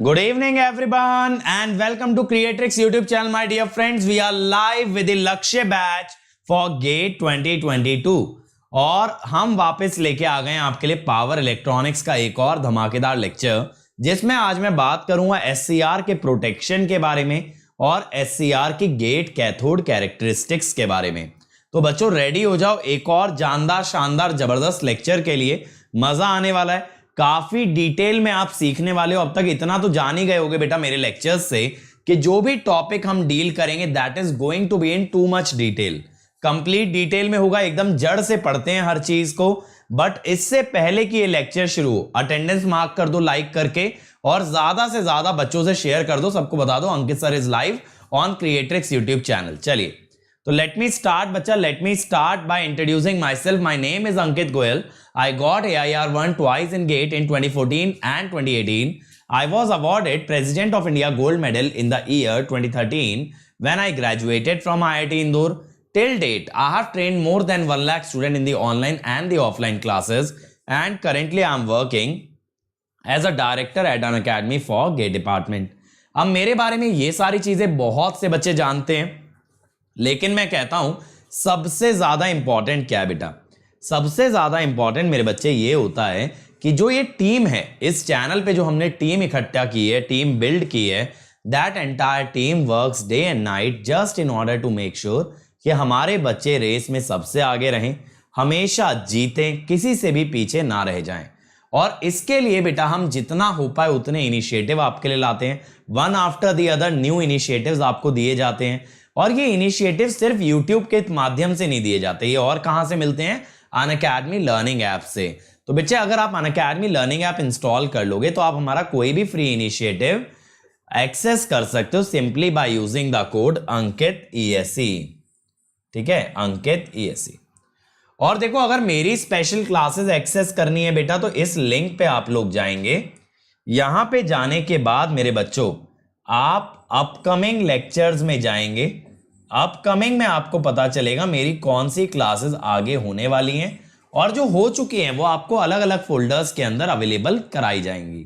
Good evening everyone and welcome to Creatrix YouTube channel my dear friends. We are live with the Lakshya batch for GATE 2022 और हम वापस लेके आ गए हैं आपके लिए पावर इलेक्ट्रॉनिक्स का एक और धमाकेदार लेक्चर जिसमें आज मैं बात करूंगा SCR के प्रोटेक्शन के बारे में और SCR की गेट कैथोड कैरेक्टरिस्टिक्स के बारे में। तो बच्चों रेडी हो जाओ एक और जानदार शानदार जबरदस्त लेक्चर के लिए। मजा आने वाला है, काफी डिटेल में आप सीखने वाले हो। अब तक इतना तो जान ही गए होगे बेटा मेरे लेक्चर्स से कि जो भी टॉपिक हम डील करेंगे that is going to be in too much detail, complete detail में होगा, एकदम जड़ से पढ़ते हैं हर चीज को। बट इससे पहले कि ये लेक्चर शुरू हो अटेंडेंस मार्क कर दो लाइक करके और ज्यादा से ज्यादा बच्चों से शेयर कर दो, सबको बता दो Ankit sir is live on Creatrix YouTube channel. चलिए तो लेट मी स्टार्ट बच्चा, let me start by introducing my self. My name is Ankit Goyal. I got AIR1 twice in GATE in 2014 and 2018. I was awarded President of India Gold Medal in the year 2013 when I graduated from IIT Indore. Till date, I have trained more than 1 lakh students in the online and the offline classes and currently I am working as a director at an academy for GATE department. अब मेरे बारे में ये सारी चीजें बहुत से बच्चे जानते हैं, लेकिन मैं कहता हूं सबसे ज्यादा इंपॉर्टेंट क्या है बेटा? सबसे ज्यादा इंपॉर्टेंट मेरे बच्चे ये होता है कि जो ये टीम है इस चैनल पे, जो हमने टीम इकट्ठा की है, टीम बिल्ड की है, that entire team works day and night just in order to make sure कि हमारे बच्चे रेस में सबसे आगे रहें, हमेशा जीतें, किसी से भी पीछे ना रह जाएं। और इसके लिए बेटा हम जितना हो पाए उतने इनिशिएटिव आपके लिए लाते हैं, one after the other new initiatives आपको दिए जाते हैं। और ये इनिशिएटिव सिर्फ यूट्यूब के माध्यम से नहीं दिए जाते, ये और कहां से मिलते हैं? अनअकैडमी लर्निंग ऐप से। तो बच्चे अगर आप अनअकैडमी लर्निंग ऐप इंस्टॉल कर लोगे तो आप हमारा कोई भी फ्री इनिशिएटिव एक्सेस कर सकते हो simply by using the code Ankit ESE। ठीक है, अंकित ESE। और देखो अगर मेरी स्पेशल क्लासेस एक्सेस करनी है बेटा तो इस लिंक पे आप लोग जाएंगे। यहां पे जाने के बाद मेरे बच्चों आप अपकमिंग लेक्चर्स में जाएंगे। अपकमिंग में आपको पता चलेगा मेरी कौन सी क्लासेस आगे होने वाली हैं और जो हो चुकी हैं वो आपको अलग अलग फोल्डर्स के अंदर अवेलेबल कराई जाएंगी।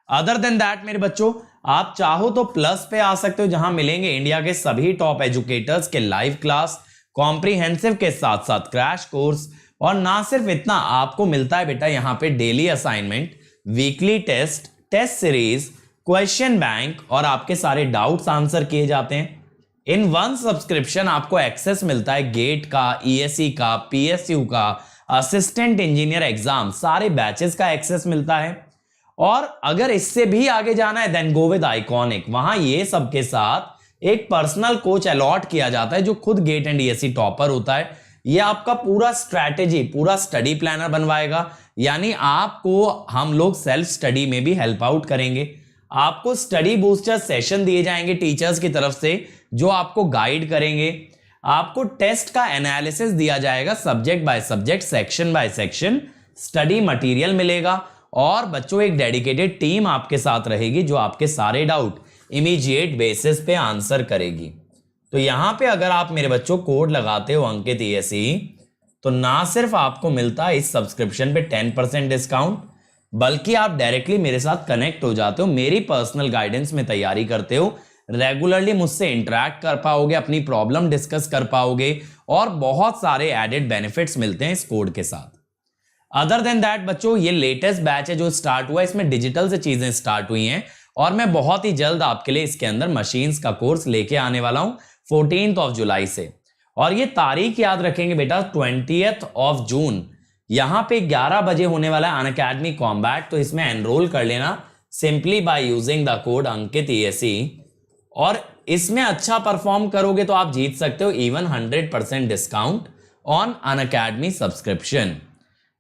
अदर देन दैट मेरे बच्चों आप चाहो तो प्लस पे आ सकते हो जहां मिलेंगे इंडिया के सभी टॉप एजुकेटर्स के लाइव क्लास, कॉम्प्रिहेंसिव के साथ साथ क्रैश कोर्स। और ना सिर्फ इतना, आपको मिलता है बेटा यहां पे daily assignment, weekly test, test series, question bank और आपके सारे डाउट्स आंसर किए जाते हैं। इन वन सब्सक्रिप्शन आपको एक्सेस मिलता है गेट का, ESE का, PSU का, असिस्टेंट इंजीनियर एग्जाम सारे बैचेस का एक्सेस मिलता है। और अगर इससे भी आगे जाना है देन गो विद आइकॉनिक, वहां ये सबके साथ एक पर्सनल कोच अलॉट किया जाता है जो खुद गेट एंड ESE टॉपर होता है। ये आपका पूरा स्ट्रैटेजी, पूरा स्टडी प्लानर बनवाएगा, यानी आपको हम लोग सेल्फ स्टडी में भी हेल्प आउट करेंगे। आपको स्टडी बूस्टर सेशन दिए जाएंगे टीचर्स की तरफ से जो आपको गाइड करेंगे। आपको टेस्ट का एनालिसिस दिया जाएगा subject by subject, section by section, study material मिलेगा और बच्चों एक डेडिकेटेड टीम आपके साथ रहेगी जो आपके सारे डाउट इमीडिएट बेसिस पे आंसर करेगी। तो यहां पे अगर आप मेरे बच्चों कोड लगाते हो अंकित ESE तो ना सिर्फ आपको मिलता है इस सब्सक्रिप्शन पे 10% डिस्काउंट, बल्कि आप डायरेक्टली मेरे साथ कनेक्ट हो जाते हो, मेरी पर्सनल गाइडेंस में तैयारी करते हो, रेगुलरली मुझसे इंटरेक्ट कर पाओगे, अपनी प्रॉब्लम डिस्कस कर पाओगे और बहुत सारे एडेड बेनिफिट्स मिलते हैं इस कोड के साथ। अदर देन दैट बच्चों ये लेटेस्ट बैच है जो स्टार्ट हुआ है, इसमें डिजिटल से चीजें स्टार्ट हुई हैं और मैं बहुत ही जल्द आपके लिए इसके अंदर मशीन्स का कोर्स लेके आने वाला हूं 14 जुलाई से। और ये तारीख याद रखेंगे बेटा 20 जून, यहां पे 11 बजे होने वाला है अनअकैडमी कॉम्बैट। तो इसमें एनरोल कर लेना simply by using the code Ankit ESE और इसमें अच्छा परफॉर्म करोगे तो आप जीत सकते हो even 100% discount on Unacademy subscription.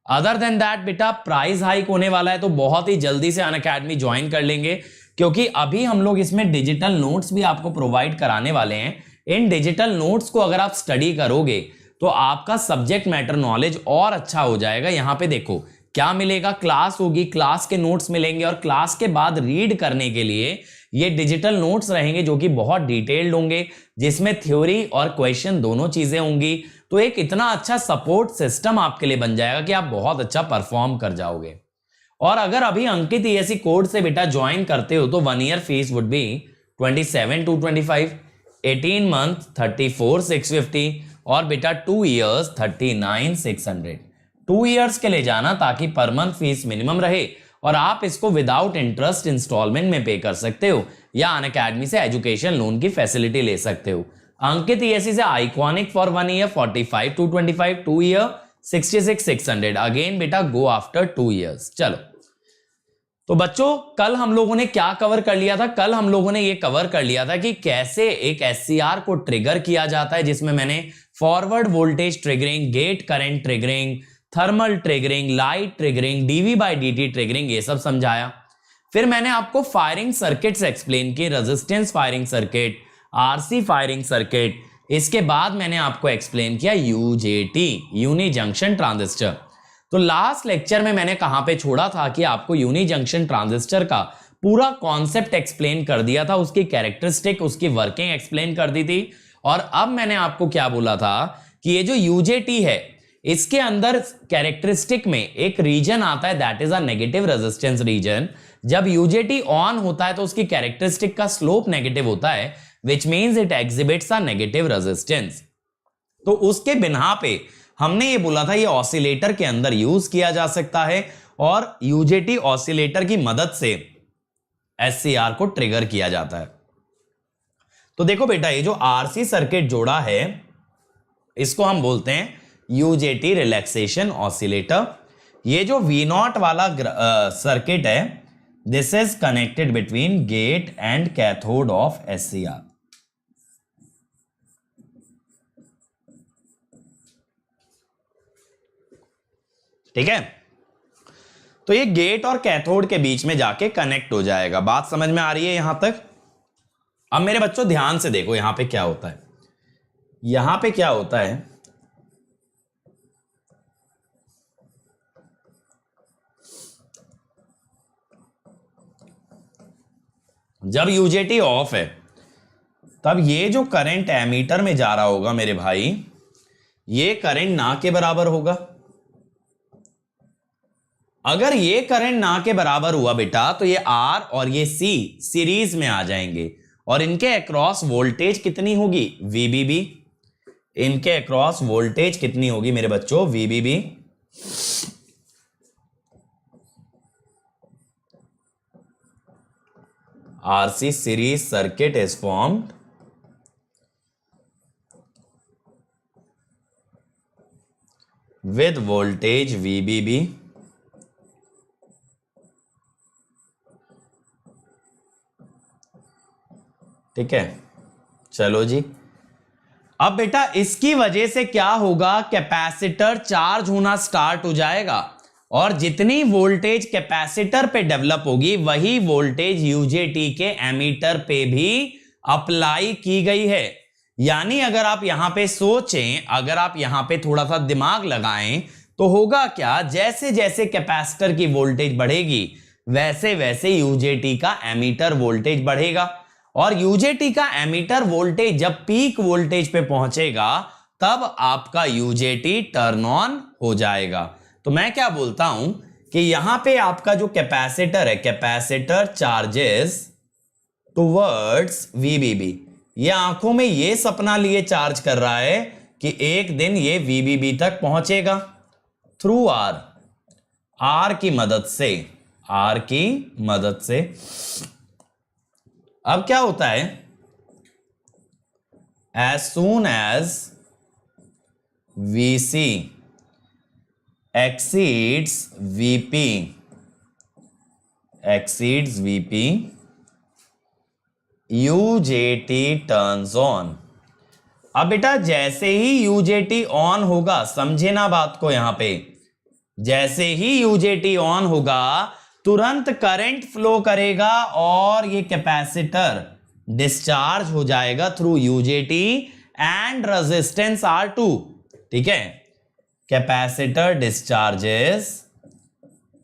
Other than that बेटा प्राइस हाइक होने वाला है तो बहुत ही जल्दी से अनअकैडमी ज्वाइन कर लेंगे, क्योंकि अभी हम लोग इसमें डिजिटल नोट्स भी आपको प्रोवाइड कराने वाले हैं। इन डिजिटल नोट्स को अगर आप स्टडी करोगे तो आपका सब्जेक्ट मैटर नॉलेज और अच्छा हो जाएगा। यहां पे देखो क्या मिलेगा, क्लास होगी, क्लास के नोट्स मिलेंगे और क्लास के बाद रीड करने के लिए ये डिजिटल नोट्स रहेंगे जो कि बहुत डिटेल्ड होंगे, जिसमें थ्योरी और क्वेश्चन दोनों चीजें होंगी। तो एक इतना अच्छा सपोर्ट सिस्टम आपके लिए बन जाएगा कि आप बहुत अच्छा परफॉर्म कर जाओगे। और अगर अभी अंकित ईएससी कोड से बेटा ज्वाइन करते हो तो 1 year fees would be 27,225, 18 month 34,650 और बेटा 2 इयर्स 39,600। 2 इयर्स के लिए जाना ताकि पर मंथ फीस मिनिमम रहे और आप इसको विदाउट इंटरेस्ट इंस्टॉलमेंट में पे कर सकते हो या अनअकैडमी से एजुकेशन लोन की फैसिलिटी ले सकते हो। अंकित ईएससी से iconic for 1 year 45,225, 2 year 66,600। Again बेटा गो आफ्टर 2 इयर्स। चलो तो बच्चों कल हम लोगों ने क्या कवर कर लिया था? कल हम लोगों ने ये कवर कर लिया था कि कैसे एक एससीआर को ट्रिगर किया जाता है, जिसमें मैंने forward voltage triggering, gate current triggering, thermal triggering, light triggering, DV by DT triggering ये सब समझाया। फिर मैंने आपको फायरिंग सर्किट्स एक्सप्लेन किए, resistance firing circuit, RC firing circuit. इसके बाद मैंने आपको एक्सप्लेन किया यूजेटी, यूनि जंक्शन ट्रांजिस्टर। तो लास्ट लेक्चर में मैंने कहां पे छोड़ा था कि आपको यूनि जंक्शन ट्रांजिस्टर का पूरा कॉन्सेप्ट एक्सप्लेन कर दिया था, उसकी कैरेक्टरिस्टिक, उसकी वर्किंग एक्सप्लेन कर दी थी। और अब मैंने आपको क्या बोला था कि ये जो यूजेटी है इसके अंदर कैरेक्टरिस्टिक में एक रीजन आता है, that is a negative resistance region. जब यूजेटी ऑन होता है तो उसकी कैरेक्टरिस्टिक का स्लोप नेगेटिव होता है, which means it exhibits a negative resistance. तो उसके बिना पे हमने ये बोला था ये ऑसिलेटर के अंदर यूज किया जा सकता है और यूजेटी ऑसिलेटर की मदद से एससीआर को ट्रिगर किया जाता है। तो देखो बेटा ये जो आरसी सर्किट जोड़ा है इसको हम बोलते हैं यूजेटी रिलैक्सेशन ऑसिलेटर। ये जो V0 वाला सर्किट है this is connected between gate and cathode of SCR. ठीक है, तो ये गेट और कैथोड के बीच में जाके कनेक्ट हो जाएगा। बात समझ में आ रही है यहां तक? अब मेरे बच्चों ध्यान से देखो यहां पे क्या होता है। यहां पे क्या होता है, जब यूजेटी ऑफ है तब ये जो करंट एमीटर में जा रहा होगा मेरे भाई, ये करंट ना के बराबर होगा। अगर ये करंट ना के बराबर हुआ बेटा तो ये R और ये C सीरीज में आ जाएंगे और इनके अक्रॉस वोल्टेज कितनी होगी? VBB। इनके अक्रॉस वोल्टेज कितनी होगी मेरे बच्चों? VBB। RC series circuit is formed with voltage VBB ठीक है। चलो जी, अब बेटा इसकी वजह से क्या होगा, कैपेसिटर चार्ज होना स्टार्ट हो जाएगा और जितनी वोल्टेज कैपेसिटर पे डेवलप होगी वही वोल्टेज यूजेटी के एमीटर पे भी अप्लाई की गई है। यानी अगर आप यहां पे सोचें, अगर आप यहां पे थोड़ा सा दिमाग लगाएं तो होगा क्या, जैसे जैसे कैपेसिटर की वोल्टेज बढ़ेगी वैसे वैसे यूजेटी का एमीटर वोल्टेज बढ़ेगा और यूजेटी का एमीटर वोल्टेज जब पीक वोल्टेज पे पहुंचेगा तब आपका यूजेटी टर्न ऑन हो जाएगा। तो मैं क्या बोलता हूं कि यहां पे आपका जो कैपेसिटर है, कैपेसिटर चार्जेस टुवर्ड्स VBB। ये आंखों में ये सपना लिए चार्ज कर रहा है कि एक दिन ये VBB तक पहुंचेगा थ्रू R की मदद से, R की मदद से। अब क्या होता है, as soon as VC exceeds VP, UJT turns on। अब बेटा जैसे ही UJT ऑन होगा, समझे ना बात को यहां पे, जैसे ही UJT ऑन होगा तुरंत करंट फ्लो करेगा और ये कैपेसिटर डिस्चार्ज हो जाएगा through UJT and resistance R2। ठीक है, capacitor discharges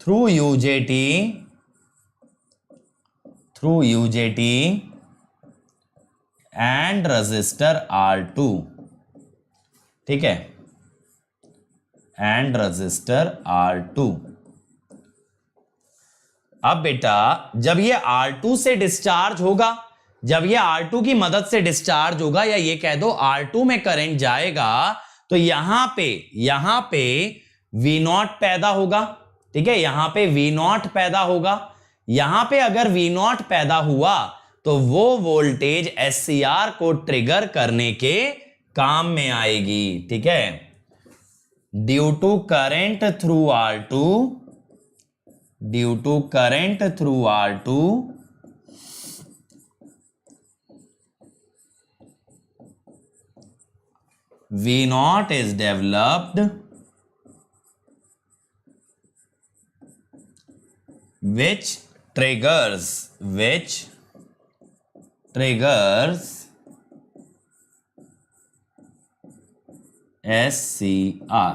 through UJT and register R2। ठीक है, एंड रजिस्टर R2। अब बेटा जब ये R2 से डिस्चार्ज होगा, जब ये R2 की मदद से डिस्चार्ज होगा, या ये कह दो R2 में करंट जाएगा, तो यहां पे V0 पैदा होगा। ठीक है, यहां पे V0 पैदा होगा। यहां पे अगर V0 पैदा हुआ तो वो वोल्टेज SCR को ट्रिगर करने के काम में आएगी। ठीक है, due to current through R2, due to current through R2 V0 is developed, which triggers SCR।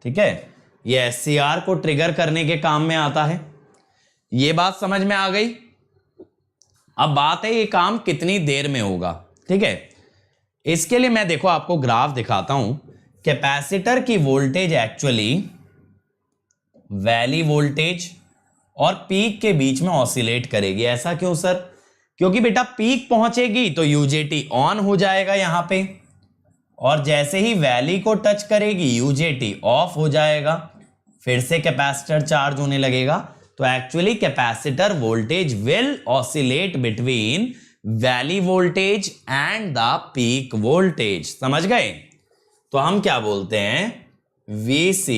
ठीक है, ये SCR को ट्रिगर करने के काम में आता है। ये बात समझ में आ गई। अब बात है ये काम कितनी देर में होगा। ठीक है, इसके लिए मैं देखो आपको ग्राफ दिखाता हूं। कैपेसिटर की वोल्टेज एक्चुअली वैली वोल्टेज और पीक के बीच में ऑसिलेट करेगी। ऐसा क्यों सर? क्योंकि बेटा पीक पहुंचेगी तो यूजेटी ऑन हो जाएगा यहां पे, और जैसे ही वैली को टच करेगी यूजेटी ऑफ हो जाएगा, फिर से कैपेसिटर चार्ज होने लगेगा। तो actually capacitor voltage will oscillate between valley voltage and the peak voltage. समझ गए? तो हम क्या बोलते हैं, VC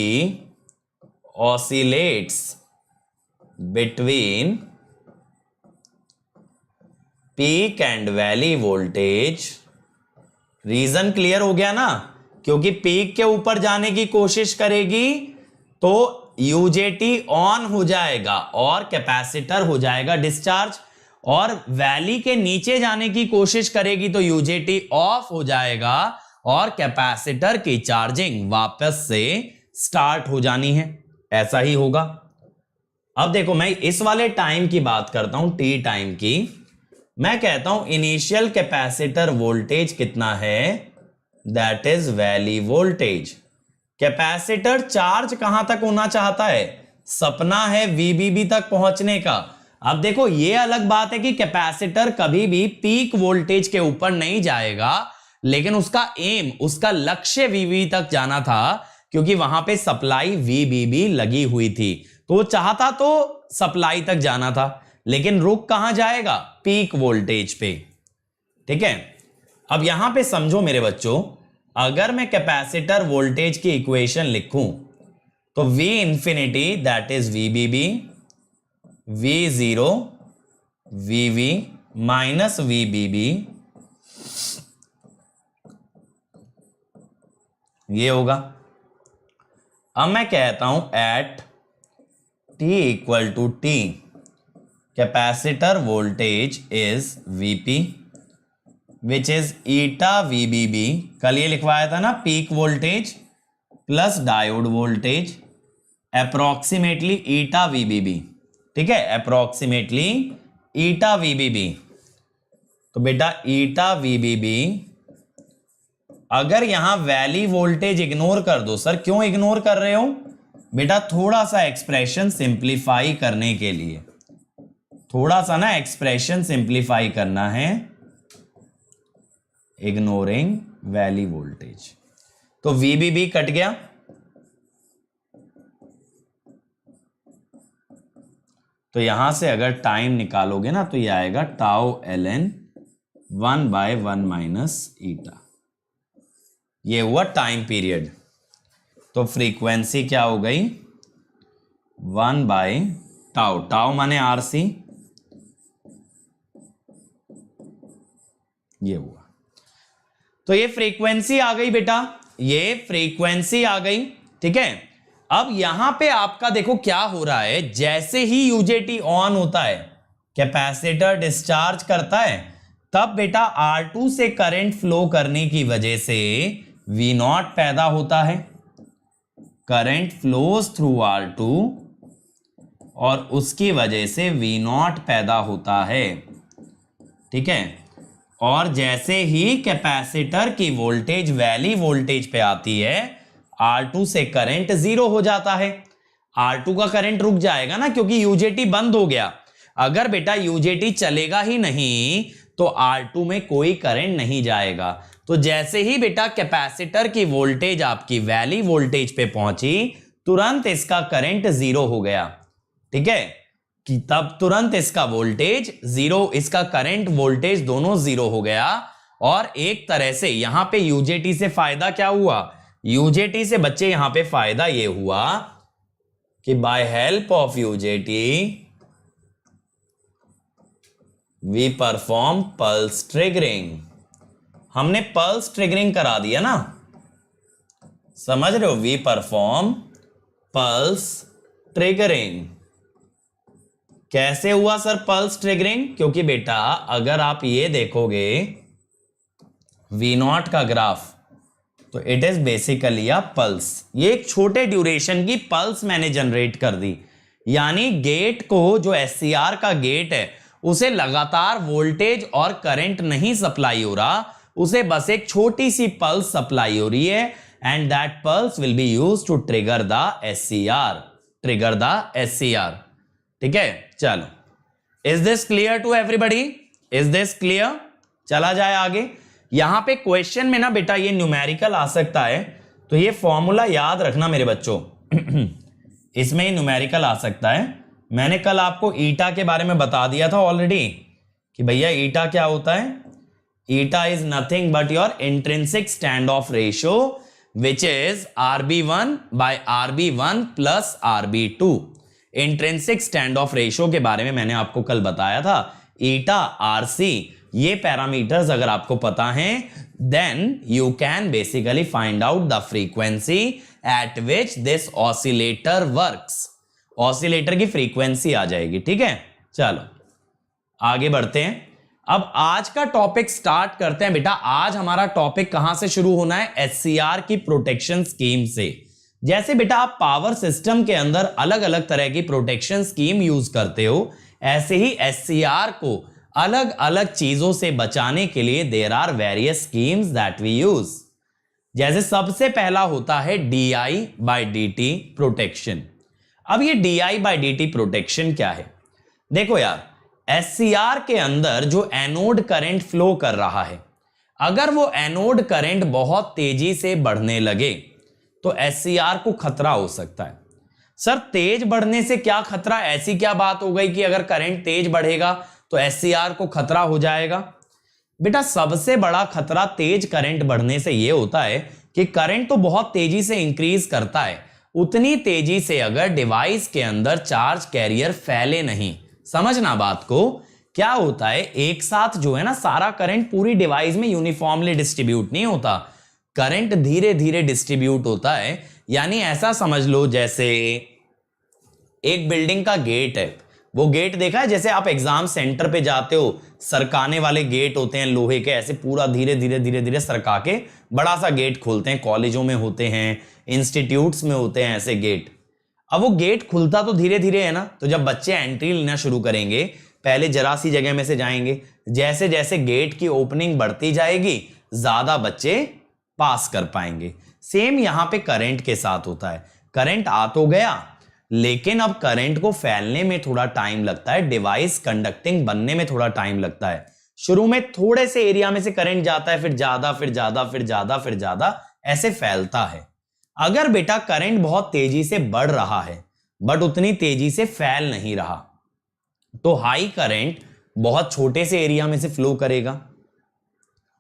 oscillates between peak and valley voltage. Reason clear हो गया ना? क्योंकि पीक के ऊपर जाने की कोशिश करेगी तो यूजेटी ऑन हो जाएगा और कैपेसिटर हो जाएगा डिस्चार्ज, और वैली के नीचे जाने की कोशिश करेगी तो यूजेटी ऑफ हो जाएगा और कैपेसिटर की चार्जिंग वापस से स्टार्ट हो जानी है। ऐसा ही होगा। अब देखो मैं इस वाले टाइम की बात करता हूं, T टाइम की। मैं कहता हूं इनिशियल कैपेसिटर वोल्टेज कितना है, that is valley voltage. Capacitor charge कहां तक होना चाहता है, सपना है VBB तक पहुंचने का। अब देखो ये अलग बात है कि कैपेसिटर कभी भी पीक वोल्टेज के ऊपर नहीं जाएगा, लेकिन उसका एम, उसका लक्ष्य VBB तक जाना था, क्योंकि वहां पे सप्लाई VBB लगी हुई थी। तो वो चाहता तो सप्लाई तक जाना था, लेकिन रुक कहां जाएगा, पीक वोल्टेज पे। ठीक है, अब यहां पे समझो मेरे बच्चों, अगर मैं कैपेसिटर वोल्टेज की इक्वेशन लिखूं तो V infinity that is VBB, V0 VV minus VBB, ये होगा। अब मैं कहता हूं at T equal to T capacitor voltage is VP which is eta VBB। कल ये लिखवाया था ना, peak voltage plus diode voltage approximately eta VBB। ठीक है, अप्रोक्सीमेटली ईटा VBB। तो बेटा ईटा VBB, अगर यहां वैली वोल्टेज इग्नोर कर दो, सर क्यों इग्नोर कर रहे हो बेटा? थोड़ा सा एक्सप्रेशन सिंप्लीफाई करने के लिए, थोड़ा सा ना एक्सप्रेशन सिंप्लीफाई करना है, इग्नोरिंग वैली वोल्टेज। तो VBB कट गया, तो यहां से अगर टाइम निकालोगे ना तो ये आएगा टाउ ln 1/1 माइनस ईटा। ये हुआ टाइम पीरियड। तो फ्रीक्वेंसी क्या हो गई, 1/टाउ, टाउ माने RC, ये हुआ। तो ये फ्रीक्वेंसी आ गई बेटा, ये फ्रीक्वेंसी आ गई। ठीक है, अब यहां पे आपका देखो क्या हो रहा है, जैसे ही यूजेटी ऑन होता है, कैपेसिटर डिस्चार्ज करता है, तब बेटा R2 से करंट फ्लो करने की वजह से V0 पैदा होता है। करंट फ्लोज थ्रू R2 और उसकी वजह से V0 पैदा होता है। ठीक है, और जैसे ही कैपेसिटर की वोल्टेज वैली वोल्टेज पे आती है, R2 से करंट 0 हो जाता है। R2 का करंट रुक जाएगा ना, क्योंकि यूजेटी बंद हो गया। अगर बेटा यूजेटी चलेगा ही नहीं तो R2 में कोई करंट नहीं जाएगा। तो जैसे ही बेटा कैपेसिटर की वोल्टेज आपकी वैली वोल्टेज पे पहुंची, तुरंत इसका करंट जीरो हो गया। ठीक है, कि तब तुरंत इसका वोल्टेज जीरो, इसका करंट वोल्टेज दोनों जीरो हो गया। और एक तरह से यहां पे यूजेटी से फायदा क्या हुआ? यूजेटी से बच्चे यहां पे फायदा ये हुआ कि by help of UJT we perform pulse triggering. हमने पल्स ट्रिगरिंग करा दिया ना, समझ रहे हो? We perform pulse triggering. कैसे हुआ सर पल्स ट्रिगरिंग? क्योंकि बेटा अगर आप ये देखोगे V0 का ग्राफ, तो it is basically a pulse. ये एक छोटे ड्यूरेशन की पल्स मैंने जनरेट कर दी, यानी गेट को, जो SCR का गेट है, उसे लगातार वोल्टेज और करंट नहीं सप्लाई हो रहा, उसे बस एक छोटी सी पल्स सप्लाई हो रही है, and that pulse will be used to trigger the SCR, trigger the SCR। ठीक है, चलो, is this clear to everybody? Is this clear? चला जाए आगे। यहां पे क्वेश्चन में ना बेटा ये न्यूमेरिकल आ सकता है, तो ये फॉर्मूला याद रखना मेरे बच्चों। इसमें ये न्यूमेरिकल आ सकता है। मैंने कल आपको ईटा के बारे में बता दिया था ऑलरेडी कि भैया ईटा क्या होता है। Eta is nothing but your intrinsic stand off ratio which is RB1 by RB1 plus RB2। Intrinsic stand off ratio के बारे में मैंने आपको कल बताया था। ईटा, RC, ये पैरामीटर्स अगर आपको पता हैं, then you can basically find out the frequency at which this oscillator works. Oscillator की फ्रीक्वेंसी आ जाएगी। ठीक है, चलो आगे बढ़ते हैं। अब आज का टॉपिक स्टार्ट करते हैं बेटा। आज हमारा टॉपिक कहां से शुरू होना है? SCR की प्रोटेक्शन स्कीम से। जैसे बेटा आप पावर सिस्टम के अंदर अलग अलग तरह की प्रोटेक्शन स्कीम यूज करते हो, ऐसे ही SCR को अलग अलग चीजों से बचाने के लिए there are various schemes that we use. जैसे सबसे पहला होता है DI/dt प्रोटेक्शन। अब ये DI/dt प्रोटेक्शन क्या है? देखो यार, SCR के अंदर जो एनोड करंट फ्लो कर रहा है, अगर वो एनोड करंट बहुत तेजी से बढ़ने लगे तो SCR को खतरा हो सकता है। सर तेज बढ़ने से क्या खतरा? ऐसी क्या बात हो गई कि अगर करंट तेज बढ़ेगा तो SCR को खतरा हो जाएगा? बेटा सबसे बड़ा खतरा तेज करंट बढ़ने से यह होता है कि करंट तो बहुत तेजी से इंक्रीज करता है, उतनी तेजी से अगर डिवाइस के अंदर चार्ज कैरियर फैले नहीं। समझना बात को, क्या होता है एक साथ जो है ना सारा करंट पूरी डिवाइस में यूनिफॉर्मली डिस्ट्रीब्यूट नहीं होता, करंट धीरे धीरे डिस्ट्रीब्यूट होता है। यानी ऐसा समझ लो जैसे एक बिल्डिंग का गेट है, वो गेट देखा है जैसे आप एग्जाम सेंटर पे जाते हो, सरकाने वाले गेट होते हैं लोहे के, ऐसे पूरा धीरे धीरे धीरे धीरे सरका के बड़ा सा गेट खोलते हैं। कॉलेजों में होते हैं, इंस्टीट्यूट्स में होते हैं ऐसे गेट। अब वो गेट खुलता तो धीरे धीरे है ना, तो जब बच्चे एंट्री लेना शुरू करेंगे पहले जरा सी जगह में से जाएंगे, जैसे जैसे गेट की ओपनिंग बढ़ती जाएगी ज्यादा बच्चे पास कर पाएंगे। सेम यहां पे करंट के साथ होता है। करंट आ तो गया, लेकिन अब करंट को फैलने में थोड़ा टाइम लगता है, डिवाइस कंडक्टिंग बनने में थोड़ा टाइम लगता है। शुरू में थोड़े से एरिया में से करंट जाता है, फिर ज्यादा, फिर ज्यादा, फिर ज्यादा, फिर ज्यादा, ऐसे फैलता है। अगर बेटा करंट बहुत तेजी से बढ़ रहा है बट उतनी तेजी से फैल नहीं रहा, तो हाई करंट बहुत छोटे से एरिया में से फ्लो करेगा।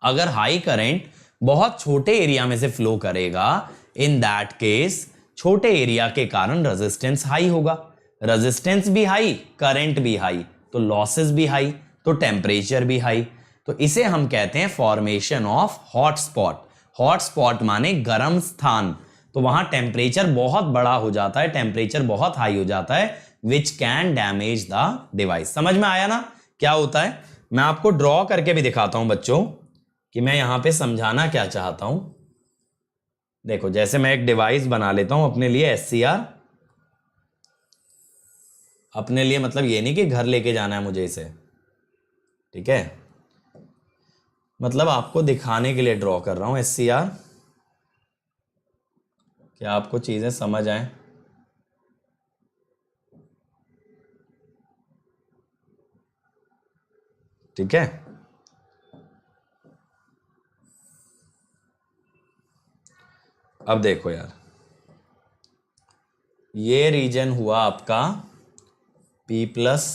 अगर हाई करंट बहुत छोटे एरिया में से फ्लो करेगा, इन दैट केस छोटे एरिया के कारण रेजिस्टेंस हाई होगा। रेजिस्टेंस भी हाई, करंट भी हाई, तो लॉसेस भी हाई, तो टेम्परेचर भी हाई। तो इसे हम कहते हैं formation of hot spot. Hot spot माने गर्म स्थान, तो वहां टेम्परेचर बहुत बड़ा हो जाता है, टेम्परेचर बहुत हाई हो जाता है, which can damage the device. समझ में आया ना क्या होता है? मैं आपको ड्रॉ करके भी दिखाता हूं बच्चों कि मैं यहां पे समझाना क्या चाहता हूं। देखो जैसे मैं एक डिवाइस बना लेता हूं अपने लिए SCR, अपने लिए मतलब ये नहीं कि घर लेके जाना है मुझे इसे, ठीक है, मतलब आपको दिखाने के लिए ड्रॉ कर रहा हूं SCR, क्या आपको चीजें समझ आए। ठीक है, अब देखो यार, ये रीजन हुआ आपका P प्लस,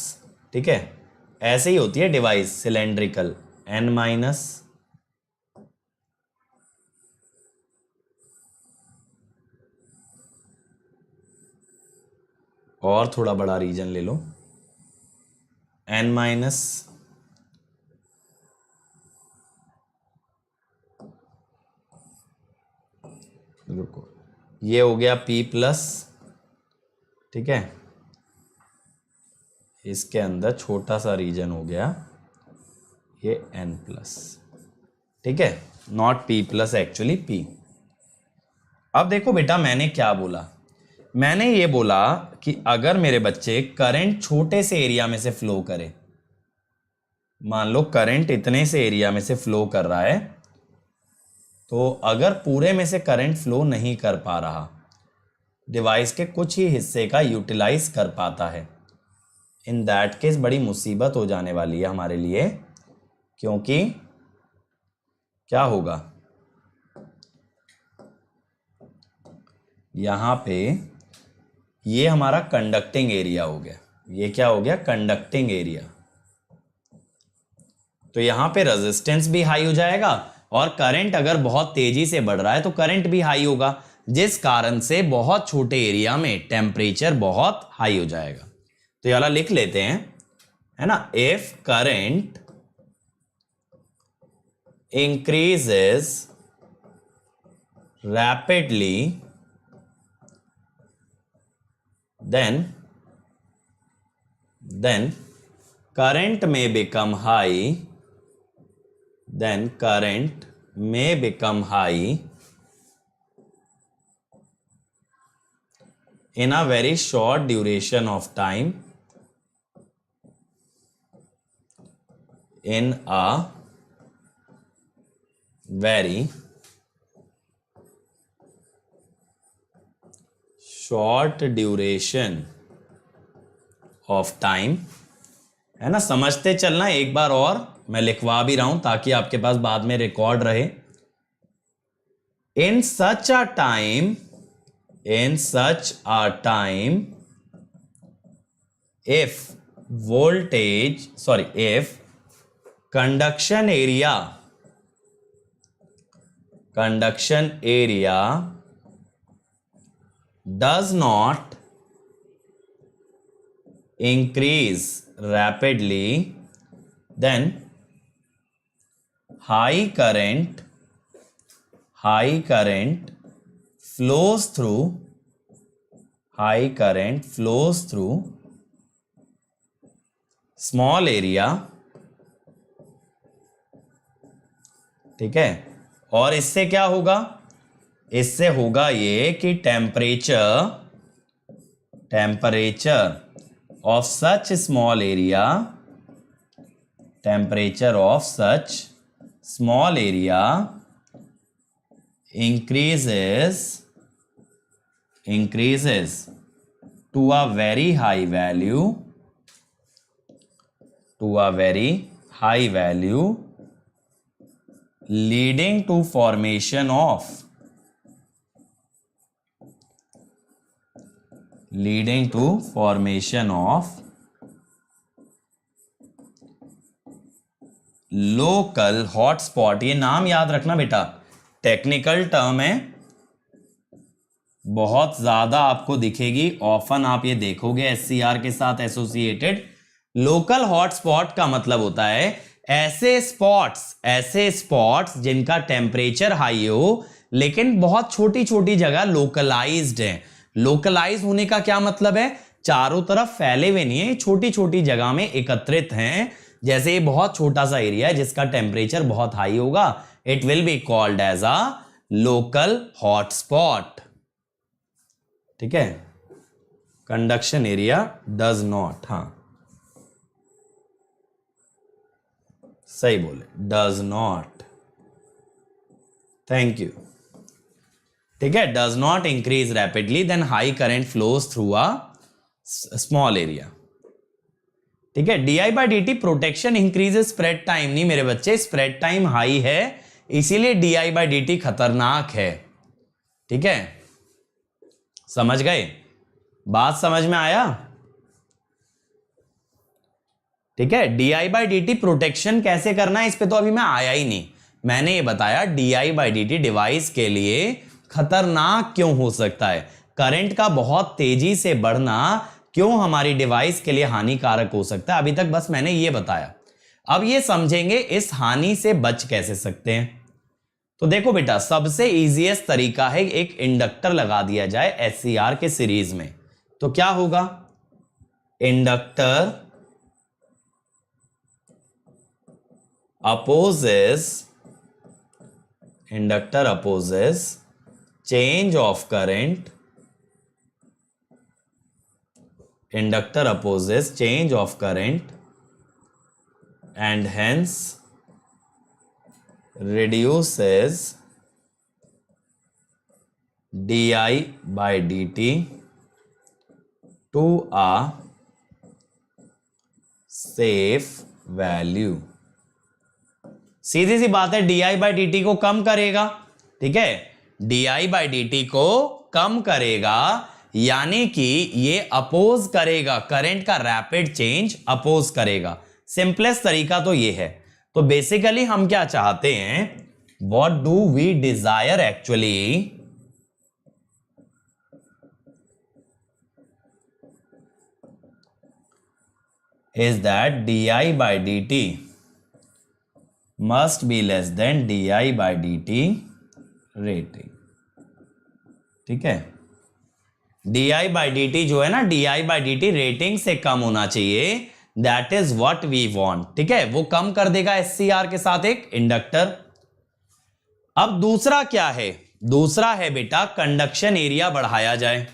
ठीक है, ऐसे ही होती है डिवाइस सिलेंड्रिकल, N माइनस और थोड़ा बड़ा रीजन ले लो, N माइनस रुको, ये हो गया P प्लस, ठीक है, इसके अंदर छोटा सा रीजन हो गया ये N प्लस, ठीक है, not P plus, actually P। अब देखो बेटा मैंने क्या बोला, मैंने ये बोला कि अगर मेरे बच्चे करंट छोटे से एरिया में से फ्लो करे, मान लो करंट इतने से एरिया में से फ्लो कर रहा है, तो अगर पूरे में से करंट फ्लो नहीं कर पा रहा, डिवाइस के कुछ ही हिस्से का यूटिलाइज कर पाता है, इन दैट केस बड़ी मुसीबत हो जाने वाली है हमारे लिए, क्योंकि क्या होगा, यहां पे ये हमारा कंडक्टिंग एरिया हो गया, ये क्या हो गया, कंडक्टिंग एरिया, तो यहां पे रेजिस्टेंस भी हाई हो जाएगा और करंट अगर बहुत तेजी से बढ़ रहा है तो करंट भी हाई होगा, जिस कारण से बहुत छोटे एरिया में टेम्परेचर बहुत हाई हो जाएगा। तो ये वाला लिख लेते हैं, है ना, if current increases rapidly then current may become high, then current may become high in a very short duration of time, in a very short duration of time, है ना, समझते चलना, एक बार और मैं लिखवा भी रहा हूं ताकि आपके पास बाद में रिकॉर्ड रहे। In such a time if conduction area does not increase rapidly, then high current flows through small area, ठीक है, और इससे क्या होगा, इससे होगा ये कि temperature of such small area increases to a very high value, leading to formation of local hotspot. ये नाम याद रखना बेटा, टेक्निकल टर्म है, बहुत ज्यादा आपको दिखेगी, ऑफन आप ये देखोगे SCR के साथ एसोसिएटेड। लोकल हॉटस्पॉट का मतलब होता है ऐसे स्पॉट्स जिनका टेम्परेचर हाई हो लेकिन बहुत छोटी छोटी जगह लोकलाइज्ड है। लोकलाइज होने का क्या मतलब है, चारों तरफ फैले हुए नहीं है, छोटी छोटी जगह में एकत्रित हैं। जैसे ये बहुत छोटा सा एरिया है जिसका टेम्परेचर बहुत हाई होगा, it will be called as a local hotspot. ठीक है, कंडक्शन एरिया डज नॉट, हाँ सही बोले, डज नॉट, थैंक यू। ठीक है, does not increase rapidly, then high current flows through a small area. ठीक है, D I by D T protection increases spread time, नहीं मेरे बच्चे, स्प्रेड टाइम हाई है इसीलिए D I by D T खतरनाक है। ठीक है, समझ गए, बात समझ में आया? ठीक है, D I by D T protection कैसे करना है इस पे तो अभी मैं आया ही नहीं। मैंने ये बताया D I by D T device के लिए खतरनाक क्यों हो सकता है, करंट का बहुत तेजी से बढ़ना क्यों हमारी डिवाइस के लिए हानिकारक हो सकता है, अभी तक बस मैंने ये बताया। अब ये समझेंगे इस हानि से बच कैसे सकते हैं। तो देखो बेटा, सबसे इजीएस्ट तरीका है एक इंडक्टर लगा दिया जाए एससीआर के सीरीज में, तो क्या होगा, inductor opposes change of current, inductor opposes change of current and hence reduces di by dt to a safe value। सीधी सी बात है, D I by D T को कम करेगा। ठीक है, D I by D T को कम करेगा यानी कि ये अपोज करेगा, करंट का रैपिड चेंज अपोज करेगा। सिंपलेस्ट तरीका तो ये है। तो बेसिकली हम क्या चाहते हैं, what do we desire actually, is that D I by D T must be less than D I by D T rating. ठीक है, D I by D T जो है ना, D I by D T rating से कम होना चाहिए, that is what we want. ठीक है, वो कम कर देगा एससीआर के साथ एक इंडक्टर। अब दूसरा क्या है, दूसरा है बेटा कंडक्शन एरिया बढ़ाया जाए,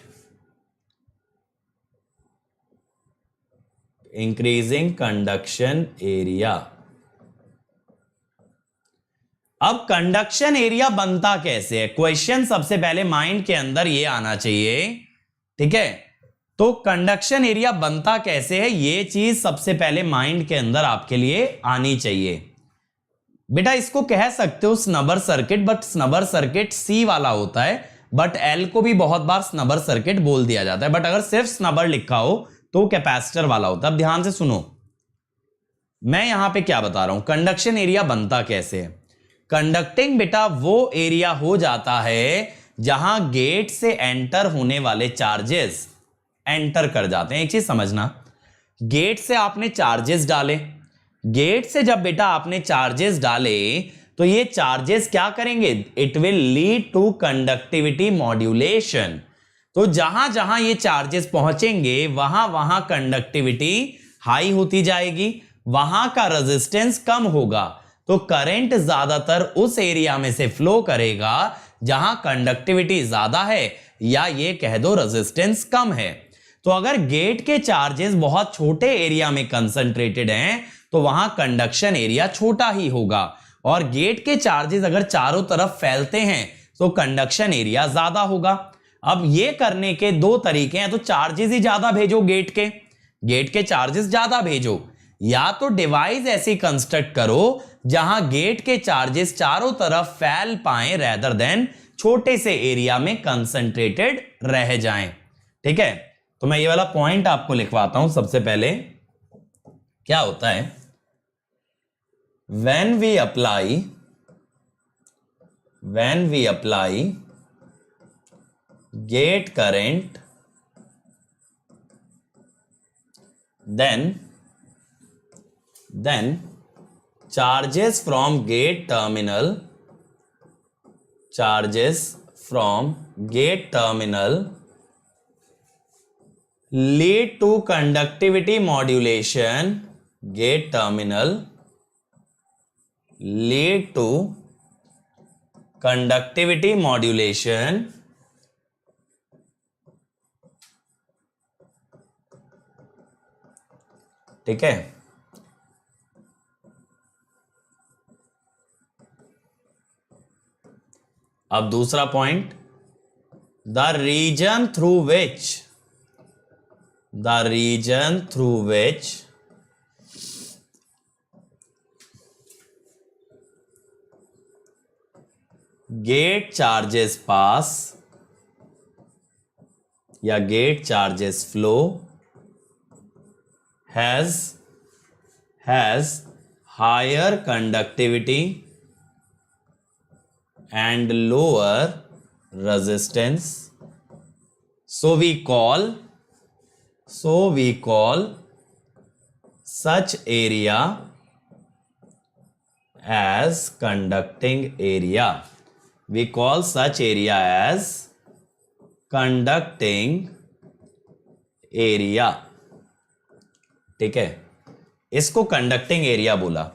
इंक्रीजिंग कंडक्शन एरिया। अब कंडक्शन एरिया बनता कैसे है, क्वेश्चन सबसे पहले माइंड के अंदर ये आना चाहिए। ठीक है, तो कंडक्शन एरिया बनता कैसे है, ये चीज सबसे पहले माइंड के अंदर आपके लिए आनी चाहिए। बेटा इसको कह सकते हो स्नबर सर्किट, बट स्नबर सर्किट सी वाला होता है, बट एल को भी बहुत बार स्नबर सर्किट बोल दिया जाता है, बट अगर सिर्फ स्नबर लिखा हो तो कैपेसिटर वाला होता है। अब ध्यान से सुनो, मैं यहां पे क्या बता रहा हूं, कंडक्शन एरिया बनता कैसे है। कंडक्टिंग बेटा वो एरिया हो जाता है जहां गेट से एंटर होने वाले चार्जेस एंटर कर जाते हैं। एक चीज समझना, गेट से आपने चार्जेस डाले, गेट से जब बेटा आपने चार्जेस डाले तो ये चार्जेस क्या करेंगे, it will lead to conductivity modulation. तो जहां जहां ये चार्जेस पहुंचेंगे वहां वहां कंडक्टिविटी हाई होती जाएगी, वहां का रेजिस्टेंस कम होगा, तो करंट ज्यादातर उस एरिया में से फ्लो करेगा जहां कंडक्टिविटी ज्यादा है या ये कह दो रेजिस्टेंस कम है। तो अगर गेट के चार्जेस बहुत छोटे एरिया में कंसंट्रेटेड हैं तो वहां कंडक्शन एरिया छोटा ही होगा, और गेट के चार्जेस अगर चारों तरफ फैलते हैं तो कंडक्शन एरिया ज्यादा होगा। अब ये करने के दो तरीके हैं, तो चार्जेस ही ज्यादा भेजो, गेट के चार्जेस ज्यादा भेजो, या तो डिवाइस ऐसी कंस्ट्रक्ट करो जहां गेट के चार्जेस चारों तरफ फैल पाए रेदर देन छोटे से एरिया में कंसंट्रेटेड रह जाएं। ठीक है, तो मैं ये वाला पॉइंट आपको लिखवाता हूं। सबसे पहले क्या होता है, when we apply gate current, then charges from gate terminal lead to conductivity modulation, gate terminal lead to conductivity modulation ठीक है। अब दूसरा point, the region through which gate charges pass या gate charges flow has higher conductivity and lower resistance, so we call such area as conducting area. We call such area as conducting area. ठीक है, इसको conducting area बोला।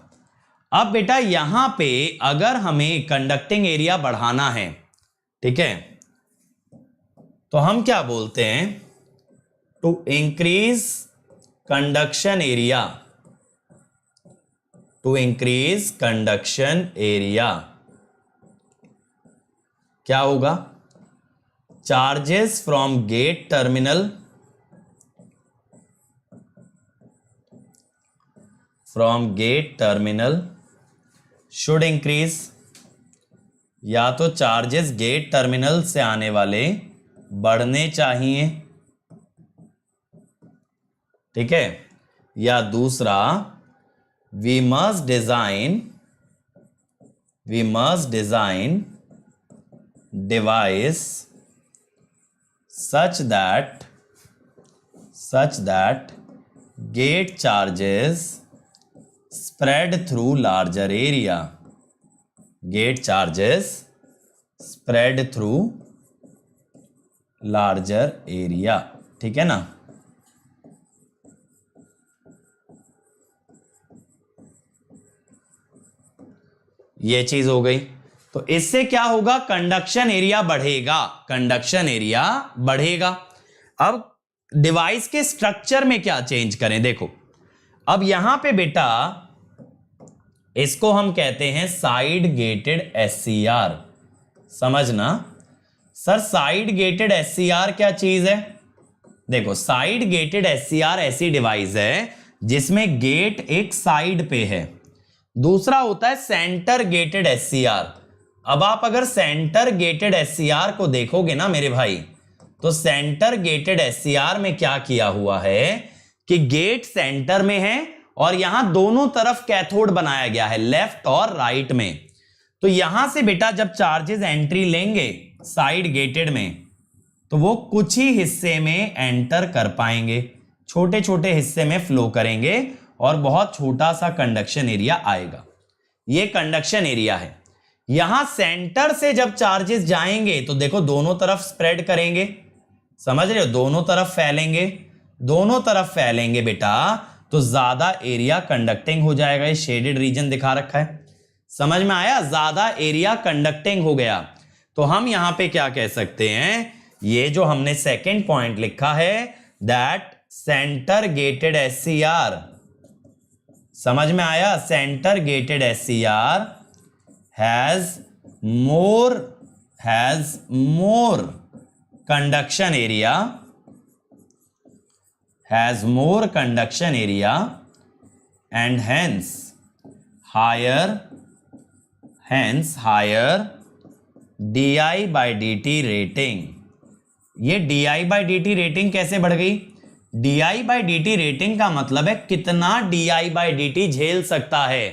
अब बेटा यहां पे अगर हमें कंडक्टिंग एरिया बढ़ाना है, ठीक है, तो हम क्या बोलते हैं, to increase conduction area, to increase conduction area क्या होगा, charges from gate terminal should increase, या तो चार्जेस गेट टर्मिनल से आने वाले बढ़ने चाहिए, ठीक है, या दूसरा we must design device such that gate charges spread through larger area, gate charges spread through larger area, ठीक है ना। ये चीज हो गई, तो इससे क्या होगा, कंडक्शन एरिया बढ़ेगा। अब डिवाइस के स्ट्रक्चर में क्या चेंज करें, देखो अब यहां पे बेटा इसको हम कहते हैं साइड गेटेड SCR, समझना सर, साइड गेटेड SCR क्या चीज है, देखो साइड गेटेड SCR ऐसी डिवाइस है जिसमें गेट एक साइड पे है, दूसरा होता है सेंटर गेटेड SCR। अब आप अगर सेंटर गेटेड SCR को देखोगे ना मेरे भाई, तो सेंटर गेटेड SCR में क्या किया हुआ है कि गेट सेंटर में है और यहां दोनों तरफ कैथोड बनाया गया है, लेफ्ट और राइट में। तो यहां से बेटा जब चार्जेस एंट्री लेंगे साइड गेटेड में, तो वो कुछ ही हिस्से में एंटर कर पाएंगे, छोटे छोटे हिस्से में फ्लो करेंगे और बहुत छोटा सा कंडक्शन एरिया आएगा। ये कंडक्शन एरिया है। यहां सेंटर से जब चार्जेस जाएंगे तो देखो दोनों तरफ स्प्रेड करेंगे, समझ रहे हो, दोनों तरफ फैलेंगे बेटा, तो ज्यादा एरिया कंडक्टिंग हो जाएगा। ये शेडेड रीजन दिखा रखा है, समझ में आया, ज्यादा एरिया कंडक्टिंग हो गया। तो हम यहां पे क्या कह सकते हैं, ये जो हमने सेकंड पॉइंट लिखा है, दैट सेंटर गेटेड SCR, समझ में आया, centre gated SCR has more conduction area and hence higher DI by dt rating. ये DI by dt रेटिंग कैसे बढ़ गई, DI by dt रेटिंग का मतलब है कितना DI by dt झेल सकता है,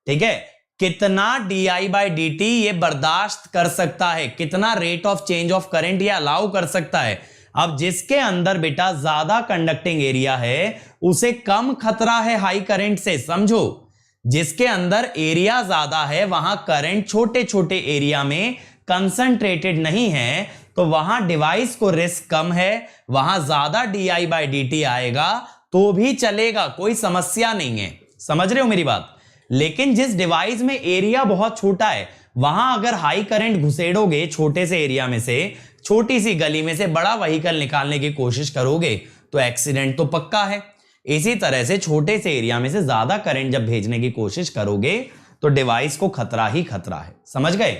ठीक है, कितना DI by dt ये बर्दाश्त कर सकता है, कितना rate of change of current ये अलाउ कर सकता है। अब जिसके अंदर बेटा ज्यादा कंडक्टिंग एरिया है उसे कम खतरा है हाई करंट से, समझो, जिसके अंदर एरिया ज्यादा है वहां करंट छोटे छोटे एरिया में कंसंट्रेटेड नहीं है, तो वहां डिवाइस को रिस्क कम है, वहां ज्यादा DI by dt आएगा तो भी चलेगा, कोई समस्या नहीं है, समझ रहे हो मेरी बात। लेकिन जिस डिवाइस में एरिया बहुत छोटा है वहां अगर हाई करंट घुसेड़ोगे, छोटे से एरिया में से, छोटी सी गली में से बड़ा व्हीकल निकालने की कोशिश करोगे तो एक्सीडेंट तो पक्का है। इसी तरह से छोटे से एरिया में से ज्यादा करंट जब भेजने की कोशिश करोगे तो डिवाइस को खतरा ही खतरा है, समझ गए।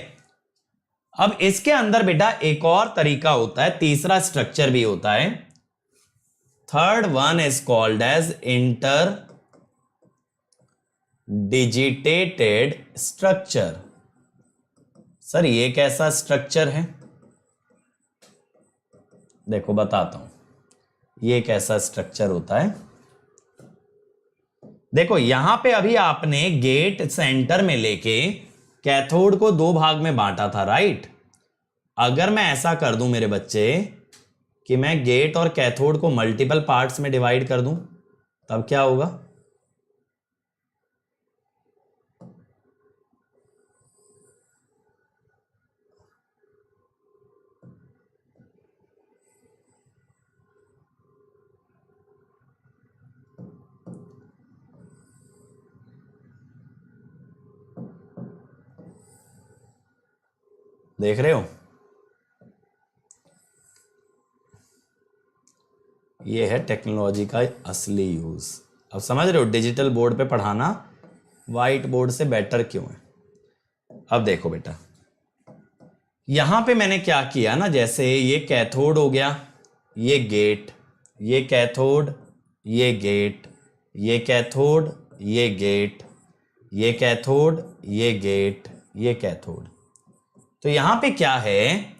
अब इसके अंदर बेटा एक और तरीका होता है, तीसरा स्ट्रक्चर भी होता है, third one is called as inter digitated structure. Sir ये कैसा स्ट्रक्चर है? देखो बताता हूं, ये कैसा स्ट्रक्चर होता है। देखो यहां पे अभी आपने गेट सेंटर में लेके कैथोड को दो भाग में बांटा था, राइट? अगर मैं ऐसा कर दूं मेरे बच्चे कि मैं गेट और कैथोड को मल्टीपल पार्ट्स में डिवाइड कर दूं, तब क्या होगा? देख रहे हो, ये है टेक्नोलॉजी का असली यूज। अब समझ रहे हो डिजिटल बोर्ड पे पढ़ाना व्हाइट बोर्ड से बेटर क्यों है। अब देखो बेटा, यहां पे मैंने क्या किया ना, जैसे ये कैथोड हो गया, ये गेट, ये कैथोड, ये गेट, ये कैथोड, ये गेट, ये कैथोड, ये गेट, ये कैथोड। तो यहां पे क्या है,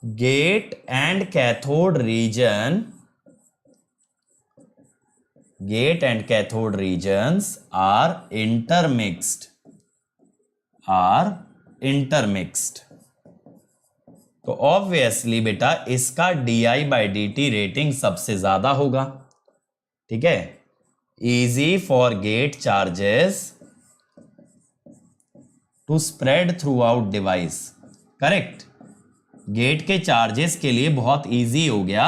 gate and cathode region, gate and cathode regions are intermixed, तो ऑब्वियसली बेटा इसका di/dt रेटिंग सबसे ज्यादा होगा, ठीक है। Easy for gate charges to spread throughout device, correct. Gate के चार्जेस के लिए बहुत इजी हो गया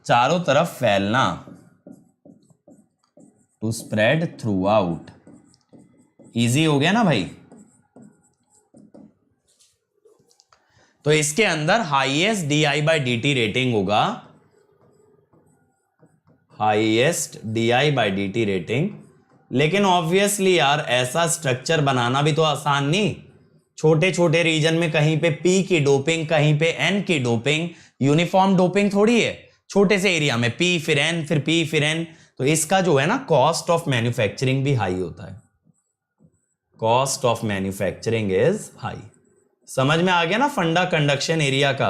चारों तरफ फैलना, to spread throughout, easy हो गया ना भाई। तो इसके अंदर हाईएस्ट di/dt रेटिंग होगा, हाईएस्ट di/dt रेटिंग। लेकिन ऑब्वियसली यार ऐसा स्ट्रक्चर बनाना भी तो आसान नहीं, छोटे छोटे रीजन में कहीं पे P की डोपिंग, कहीं पे N की डोपिंग, यूनिफॉर्म डोपिंग थोड़ी है। छोटे से एरिया में P फिर N फिर P फिर N, तो इसका जो है ना कॉस्ट ऑफ मैन्युफैक्चरिंग भी हाई होता है, cost of manufacturing is high. समझ में आ गया ना फंडा कंडक्शन एरिया का।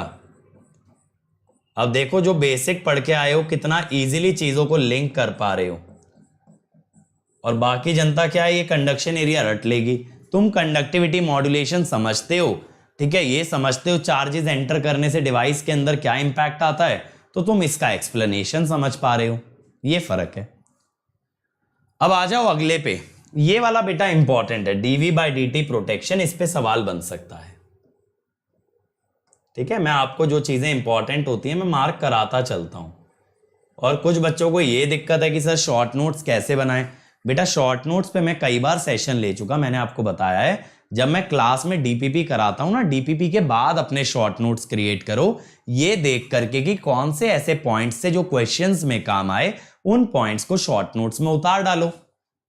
अब देखो जो बेसिक पढ़ के आए हो कितना इजीली चीजों को लिंक कर पा रहे हो, और बाकी जनता क्या है, ये कंडक्शन एरिया रट लेगी। तुम कंडक्टिविटी मॉड्यूलेशन समझते हो, ठीक है, ये समझते हो चार्जेस एंटर करने से डिवाइस के अंदर क्या इंपैक्ट आता है, तो तुम इसका एक्सप्लेनेशन समझ पा रहे हो, ये फर्क है। अब आ जाओ अगले पे, ये वाला बेटा इंपॉर्टेंट है, dV/dt प्रोटेक्शन, इस पे सवाल बन सकता है, ठीक है। मैं आपको जो चीजें इंपॉर्टेंट होती हैं मैं मार्क कराता चलता हूं। और कुछ बच्चों को ये दिक्कत है कि सर शॉर्ट नोट्स कैसे बनाएं। बेटा शॉर्ट नोट्स पे मैं कई बार सेशन ले चुका, मैंने आपको बताया है, जब मैं क्लास में डीपीपी कराता हूं ना, डीपीपी के बाद अपने शॉर्ट नोट्स क्रिएट करो, ये देख करके कि कौन से ऐसे पॉइंट्स से जो क्वेश्चंस में काम आए, उन पॉइंट्स को शॉर्ट नोट्स में उतार डालो,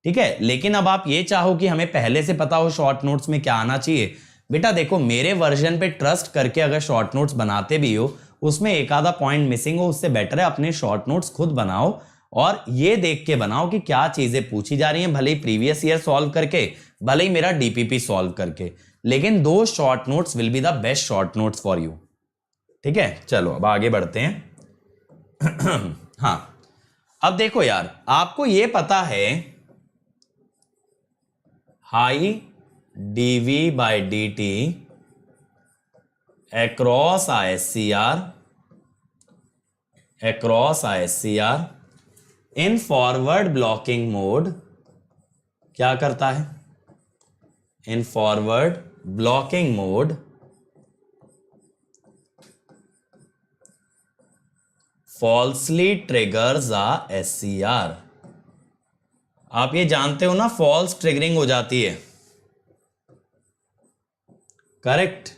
ठीक है। लेकिन अब आप ये चाहो कि हमें पहले से पता हो शॉर्ट नोट्स में क्या आना चाहिए, बेटा देखो मेरे वर्जन पे ट्रस्ट करके अगर शॉर्ट नोट्स बनाते भी हो, उसमें एक आधा पॉइंट मिसिंग हो, उससे बेटर है अपने शॉर्ट नोट्स खुद बनाओ और ये देख के बनाओ कि क्या चीजें पूछी जा रही हैं, भले ही प्रीवियस ईयर सॉल्व करके, भले ही मेरा डीपीपी सॉल्व करके, लेकिन दो short notes will be the best short notes for you, ठीक है। चलो अब आगे बढ़ते हैं। हाँ अब देखो यार, आपको ये पता है high dV/dt across ISCR in forward blocking mode क्या करता है, in forward blocking mode falsely triggers a SCR। आप ये जानते हो ना, फॉल्स ट्रिगरिंग हो जाती है, करेक्ट,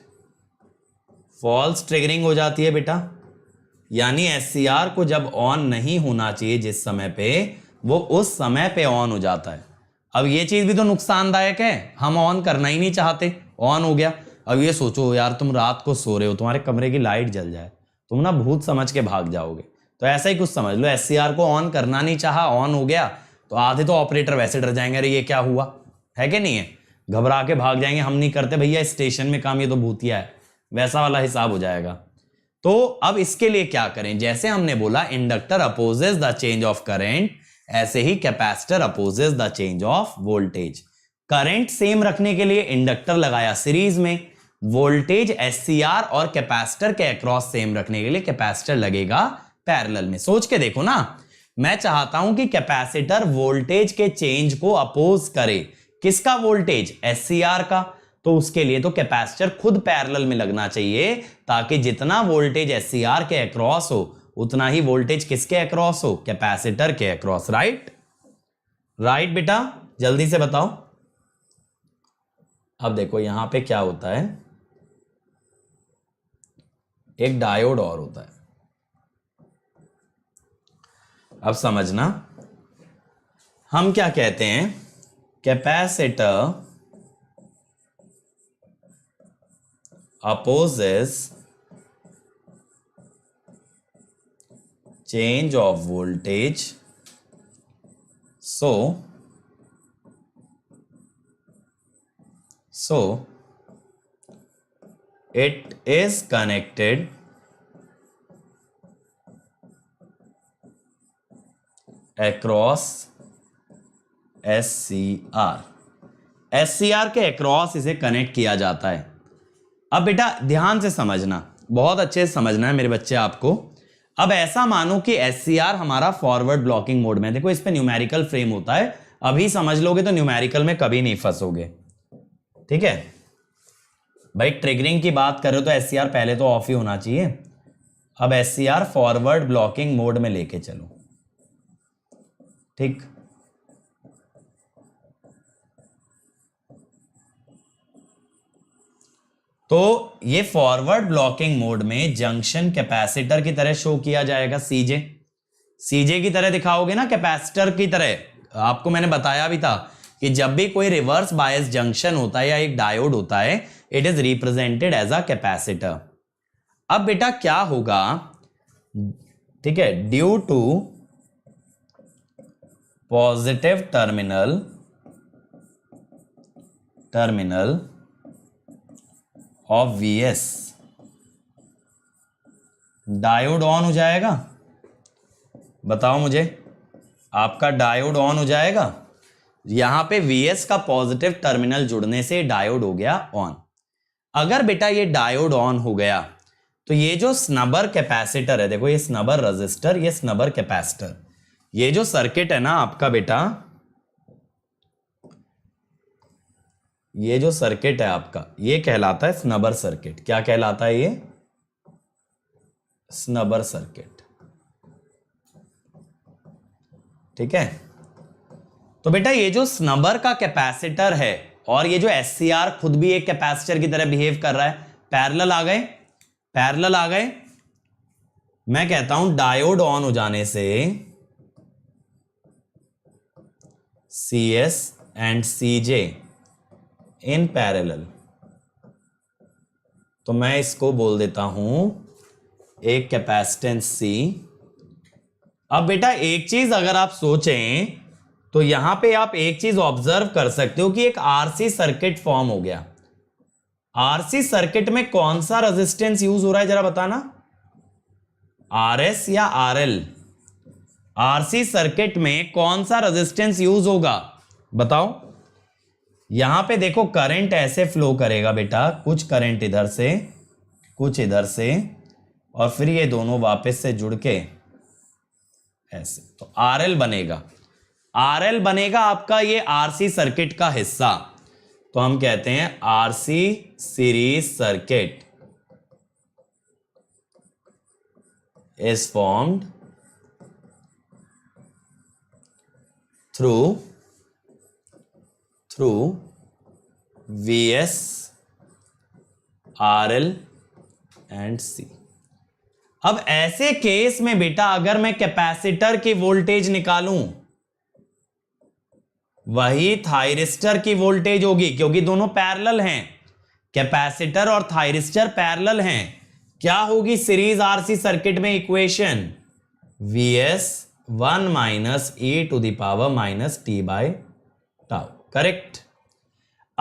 फॉल्स ट्रिगरिंग हो जाती है बेटा, यानी SCR को जब ऑन नहीं होना चाहिए जिस समय पे, वो उस समय पे ऑन हो जाता है। अब ये चीज भी तो नुकसानदायक है, हम ऑन करना ही नहीं चाहते, ऑन हो गया। अब ये सोचो यार, तुम रात को सो रहे हो, तुम्हारे कमरे की लाइट जल जाए, तुम ना भूत समझ के भाग जाओगे, तो ऐसा ही कुछ समझ लो, SCR को ऑन करना नहीं चाहा, ऑन हो गया, तो आधे तो ऑपरेटर वैसे डर जाएंगे, अरे ये क्या हुआ है कि नहीं है, घबरा के भाग जाएंगे, हम नहीं करते भैया स्टेशन में काम, ये तो भूतिया है, वैसा वाला हिसाब हो जाएगा। तो अब इसके लिए क्या करें, जैसे हमने बोला inductor opposes the change of current, ऐसे ही capacitor opposes the change of voltage. Current same रखने के लिए इंडक्टर लगाया सीरीज में, वोल्टेज एससीआर और कैपेसिटर के अक्रॉस सेम रखने के लिए कैपेसिटर लगेगा पैरेलल में। सोच के देखो ना, मैं चाहता हूं कि कैपेसिटर वोल्टेज के चेंज को अपोज करे, किसका वोल्टेज, एससीआर का, तो उसके लिए तो कैपेसिटर खुद पैरेलल में लगना चाहिए, ताकि जितना वोल्टेज एससीआर के अक्रॉस हो उतना ही वोल्टेज किसके अक्रॉस हो, कैपेसिटर के अक्रॉस। राइट राइट बेटा, जल्दी से बताओ। अब देखो यहां पे क्या होता है, एक डायोड और होता है। अब समझना, हम क्या कहते हैं, capacitor opposes change of voltage, so it is connected across SCR। SCR के अक्रॉस इसे कनेक्ट किया जाता है। अब बेटा ध्यान से समझना, बहुत अच्छे से समझना है मेरे बच्चे आपको। अब ऐसा मानो कि एससीआर हमारा फॉरवर्ड ब्लॉकिंग मोड में, देखो इस पे न्यूमेरिकल फ्रेम होता है, अभी समझ लोगे तो न्यूमेरिकल में कभी नहीं फंसोगे। ठीक है भाई, ट्रिगरिंग की बात कर रहे हो तो एससीआर पहले तो ऑफ ही होना चाहिए। अब एससीआर फॉरवर्ड ब्लॉकिंग मोड में लेके चलो। ठीक, तो ये फॉरवर्ड ब्लॉकिंग मोड में जंक्शन कैपेसिटर की तरह शो किया जाएगा, सीजे की तरह दिखाओगे ना, कैपेसिटर की तरह। आपको मैंने बताया भी था कि जब भी कोई रिवर्स बायस जंक्शन होता है या एक डायोड होता है, it is represented as a capacitor. अब बेटा क्या होगा, ठीक है, due to positive terminal of Vs, diode on हो जाएगा। बताओ मुझे, आपका डायोड ऑन हो जाएगा। यहां पे Vs का पॉजिटिव टर्मिनल जुड़ने से डायोड हो गया ऑन। अगर बेटा ये डायोड ऑन हो गया तो ये जो स्नबर कैपेसिटर है, देखो ये स्नबर रजिस्टर, ये स्नबर कैपेसिटर, ये जो सर्किट है ना आपका बेटा, ये जो सर्किट है आपका, ये कहलाता है स्नबर सर्किट। क्या कहलाता है ये, स्नबर सर्किट। ठीक है, तो बेटा ये जो स्नबर का कैपेसिटर है और ये जो एससीआर खुद भी एक कैपेसिटर की तरह बिहेव कर रहा है, पैरेलल आ गए, पैरेलल आ गए। मैं कहता हूं डायोड ऑन हो जाने से CS and CJ in parallel, तो मैं इसको बोल देता हूं एक कैपेसिटेंस C। अब बेटा एक चीज अगर आप सोचें तो यहां पे आप एक चीज ऑब्जर्व कर सकते हो कि एक RC सर्किट फॉर्म हो गया। RC सर्किट में कौन सा रेजिस्टेंस यूज हो रहा है जरा बताना, RS या RL? RC सर्किट में कौन सा रेजिस्टेंस यूज होगा बताओ। यहां पे देखो करंट ऐसे फ्लो करेगा बेटा, कुछ करंट इधर से कुछ इधर से, और फिर ये दोनों वापस से जुड़ के ऐसे, तो RL बनेगा। RL बनेगा आपका ये RC सर्किट का हिस्सा। तो हम कहते हैं RC series circuit is formed through VS, RL and C। अब ऐसे केस में बेटा अगर मैं कैपेसिटर की वोल्टेज निकालूं, वही थायरिस्टर की वोल्टेज होगी, क्योंकि दोनों पैरेलल हैं, कैपेसिटर और थायरिस्टर पैरेलल हैं। क्या होगी सीरीज RC सर्किट में equation, Vs 1 - e⁻ - t/τ। Correct.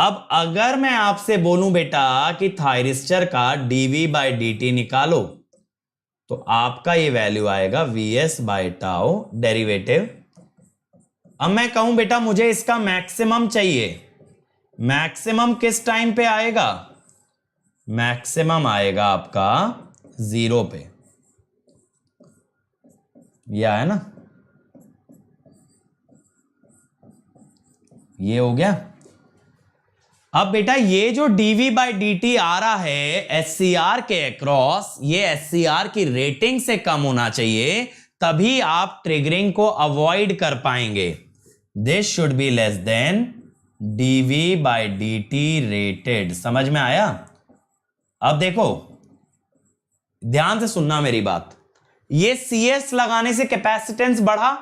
अब अगर मैं आपसे बोलूं बेटा कि थायरिस्टर का dv/dt निकालो, तो आपका ये वैल्यू आएगा vs/टाउ डेरिवेटिव। अब मैं कहूं बेटा मुझे इसका मैक्सिमम चाहिए, मैक्सिमम किस टाइम पे आएगा? मैक्सिमम आएगा आपका 0 पे, यह है ना, ये हो गया। अब बेटा ये जो dv/dt आ रहा है SCR के अक्रॉस, ये SCR की रेटिंग से कम होना चाहिए, तभी आप ट्रिगरिंग को अवॉइड कर पाएंगे। This should be less then dv/dt rated. समझ में आया? अब देखो ध्यान से सुनना मेरी बात, ये CS लगाने से कैपेसिटेंस बढ़ा,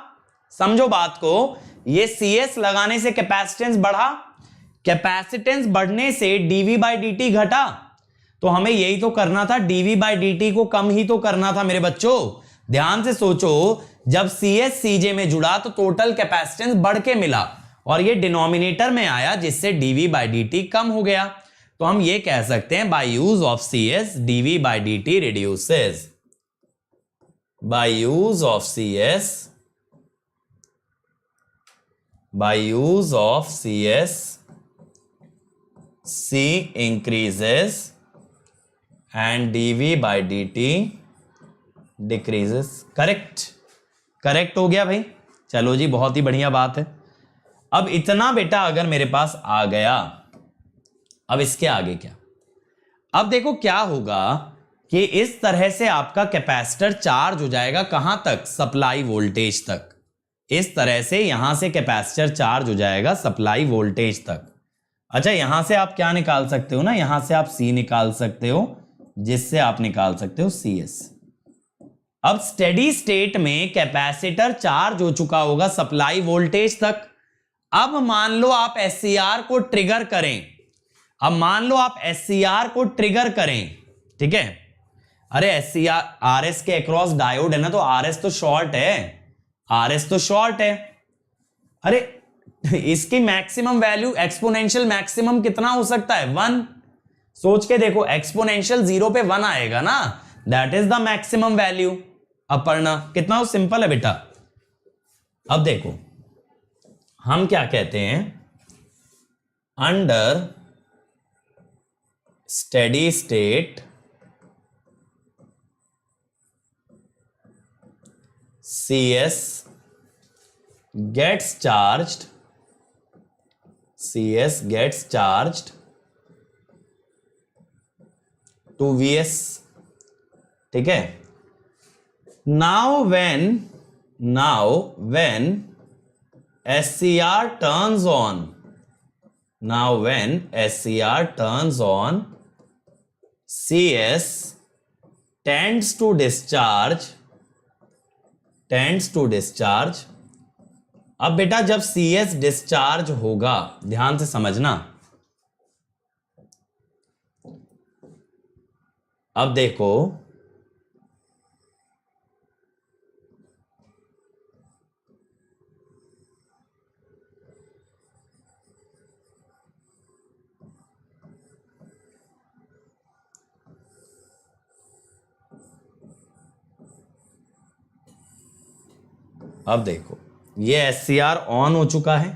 समझो बात को, ये CS लगाने से कैपेसिटेंस बढ़ा, कैपेसिटेंस बढ़ने से dv/dt घटा, तो हमें यही तो करना था, dv/dt को कम ही तो करना था मेरे बच्चों। ध्यान से सोचो, जब CS CJ में जुड़ा तो टोटल कैपेसिटेंस बढ़ के मिला और ये डिनोमिनेटर में आया, जिससे dv/dt कम हो गया। तो हम ये कह सकते हैं by use of CS dv/dt reduces, by use of CS, by use of CS C increases and dv/dt decreases। Correct हो गया भाई, चलो जी बहुत ही बढ़िया बात है। अब इतना बेटा अगर मेरे पास आ गया, अब इसके आगे क्या? अब देखो क्या होगा कि इस तरह से आपका कैपेसिटर चार्ज हो जाएगा, कहां तक? सप्लाई वोल्टेज तक। इस तरह से यहां से कैपेसिटर चार्ज हो जाएगा सप्लाई वोल्टेज तक। अच्छा, यहां से आप क्या निकाल सकते हो ना, यहां से आप C निकाल सकते हो, जिससे आप निकाल सकते हो CS। अब स्टेडी स्टेट में कैपेसिटर चार्ज हो चुका होगा सप्लाई वोल्टेज तक। अब मान लो आप SCR को ट्रिगर करें, अब मान लो आप SCR को ट्रिगर करें, ठीक है? अरे SCR RS के अक्रॉस डायोड है ना, तो RS तो शॉर्ट है, RS तो शॉर्ट है। अरे इसकी मैक्सिमम वैल्यू, एक्सपोनेंशियल मैक्सिमम कितना हो सकता है? 1। सोच के देखो, एक्सपोनेंशियल 0 पे 1 आएगा ना, that is the maximum value. अब पढ़ना कितना सिंपल है बेटा। अब देखो हम क्या कहते हैं, under steady state CS gets charged, CS gets charged to VS, ठीक है? Now when SCR turns on, now when SCR turns on, CS tends to discharge। अब बेटा जब CS डिस्चार्ज होगा, ध्यान से समझना, अब देखो अब देखो ये SCR ऑन हो चुका है।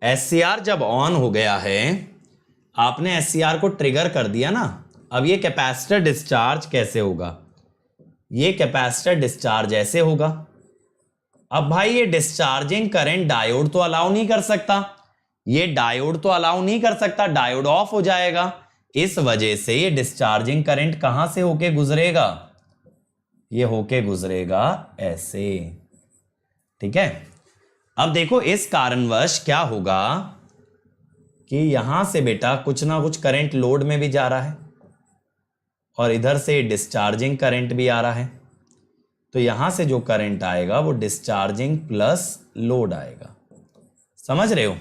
SCR जब ऑन हो गया है, आपने SCR को ट्रिगर कर दिया ना, अब ये कैपेसिटर डिस्चार्ज कैसे होगा? ये कैपेसिटर डिस्चार्ज ऐसे होगा। अब भाई ये डिस्चार्जिंग करंट डायोड तो अलाउ नहीं कर सकता, ये डायोड तो अलाउ नहीं कर सकता, डायोड ऑफ हो जाएगा। इस वजह से ये डिस्चार्जिंग करंट कहां से होके गुजरेगा? ये होके गुजरेगा ऐसे, ठीक है? अब देखो इस कारणवश क्या होगा कि यहां से बेटा कुछ ना कुछ करंट लोड में भी जा रहा है और इधर से डिस्चार्जिंग करंट भी आ रहा है, तो यहां से जो करंट आएगा वो डिस्चार्जिंग प्लस लोड आएगा। समझ रहे हो?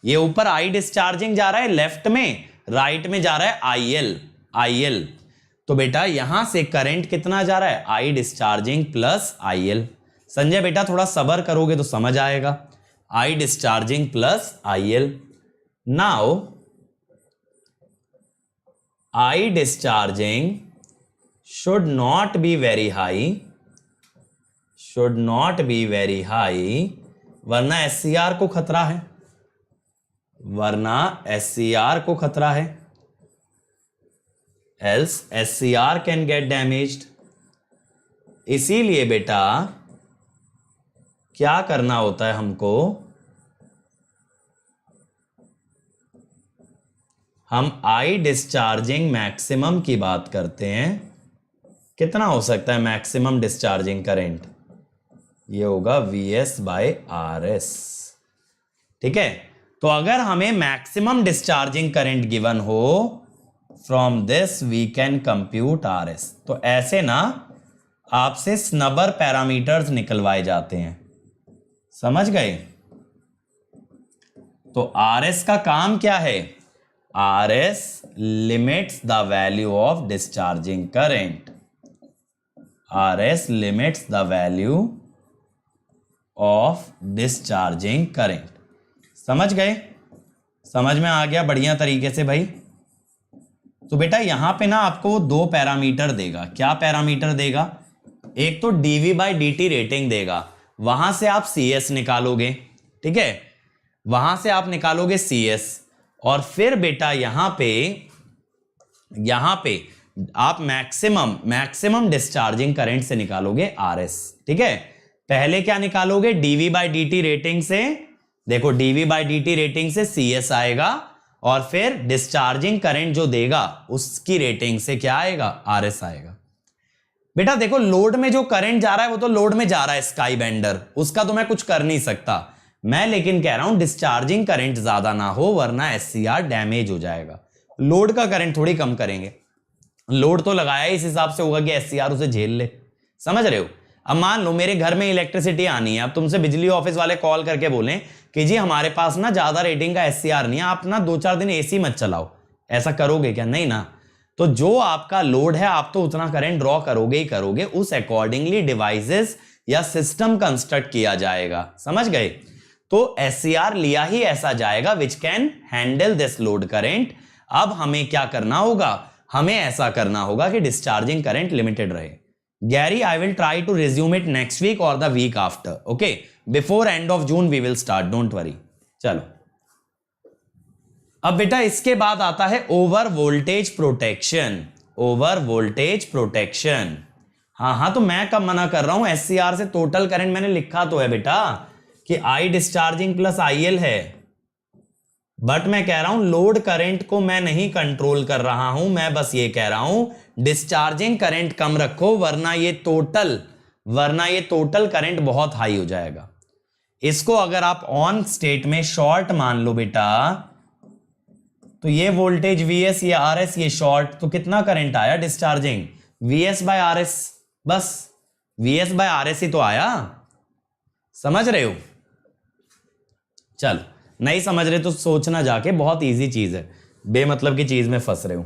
ये ऊपर I डिस्चार्जिंग जा रहा है लेफ्ट में, राइट में जा रहा है IL। तो बेटा यहां से करंट कितना जा रहा है? I discharging plus IL। Sanjay बेटा थोड़ा सब्र करोगे तो समझ आएगा। I discharging plus IL. Now I discharging should not be very high, should not be very high, वरना SCR को खतरा है, वरना SCR को खतरा है, else SCR can get damaged. इसीलिए बेटा क्या करना होता है हमको, हम आई डिस्चार्जिंग मैक्सिमम की बात करते हैं. कितना हो सकता है मैक्सिमम डिस्चार्जिंग करंट? ये होगा VS बाय RS. ठीक है, तो अगर हमें मैक्सिमम डिस्चार्जिंग करंट गिवन हो, from this we can compute RS. तो ऐसे ना आपसे स्नबर पैरामीटर्स निकलवाए जाते हैं, समझ गए? तो RS का काम क्या है? RS limits the value of discharging current. RS limits the value of discharging current. समझ गए? समझ में आ गया बढ़िया तरीके से भाई? तो बेटा यहां पे ना आपको दो पैरामीटर देगा. क्या पैरामीटर देगा? एक तो dV by dt रेटिंग देगा, वहां से आप CS निकालोगे. ठीक है, वहां से आप निकालोगे CS, और फिर बेटा यहां पे आप मैक्सिमम डिस्चार्जिंग करंट से निकालोगे RS. ठीक है, पहले क्या निकालोगे? dV by dt रेटिंग से. देखो dV by dt रेटिंग से CS आएगा, और फिर डिस्चार्जिंग करंट जो देगा उसकी रेटिंग से क्या आएगा? RS आएगा. बेटा देखो लोड में जो करंट जा रहा है वो तो लोड में जा रहा है, स्काई बेंडर, उसका तो मैं कुछ कर नहीं सकता. मैं लेकिन कह रहा हूं डिस्चार्जिंग करंट ज्यादा ना हो, वरना SCR डैमेज हो जाएगा. लोड का करंट थोड़ी कम करेंगे, लोड तो लगाया इस हिसाब से होगा कि SCR उसे झेल ले. समझ रहे हो? अब मान लो मेरे घर में इलेक्ट्रिसिटी आनी है, अब तुमसे बिजली ऑफिस वाले कॉल करके बोलें कि जी हमारे पास ना ज्यादा रेटिंग का SCR नहीं है, आप ना 2-4 दिन AC मत चलाओ. ऐसा करोगे क्या? नहीं ना. तो जो आपका लोड है आप तो उतना करंट ड्रॉ करोगे ही करोगे, उस अकॉर्डिंगली डिवाइसेस या सिस्टम कंस्ट्रक्ट किया जाएगा. समझ गए? तो SCR लिया ही ऐसा जाएगा which can handle this load current. अब हमें क्या करना होगा? हमें ऐसा करना होगा कि डिस्चार्जिंग करंट लिमिटेड रहे. Gary, I will try to resume it next week or the week after. Okay, before end of June we will start, don't worry. चलो अब बेटा इसके बाद आता है over voltage protection. Over voltage protection, हाँ, तो मैं कब मना कर रहा हूं? SCR से टोटल करंट मैंने लिखा तो है बेटा कि I डिस्चार्जिंग प्लस IL है, बट मैं कह रहा हूं लोड करंट को मैं नहीं कंट्रोल कर रहा हूं. मैं बस ये कह रहा हूं डिस्चार्जिंग करंट कम रखो, वरना ये टोटल करंट बहुत हाई हो जाएगा. इसको अगर आप ऑन स्टेट में शॉर्ट मान लो बेटा, तो ये वोल्टेज VS, ये RS, ये शॉर्ट, तो कितना करंट आया डिस्चार्जिंग? VS by RS. बस VS बाय RS ही तो आया. समझ रहे हो? चल नहीं समझ रहे तो सोचना जाके, बहुत इजी चीज है, बेमतलब की चीज में फंस रहे हो.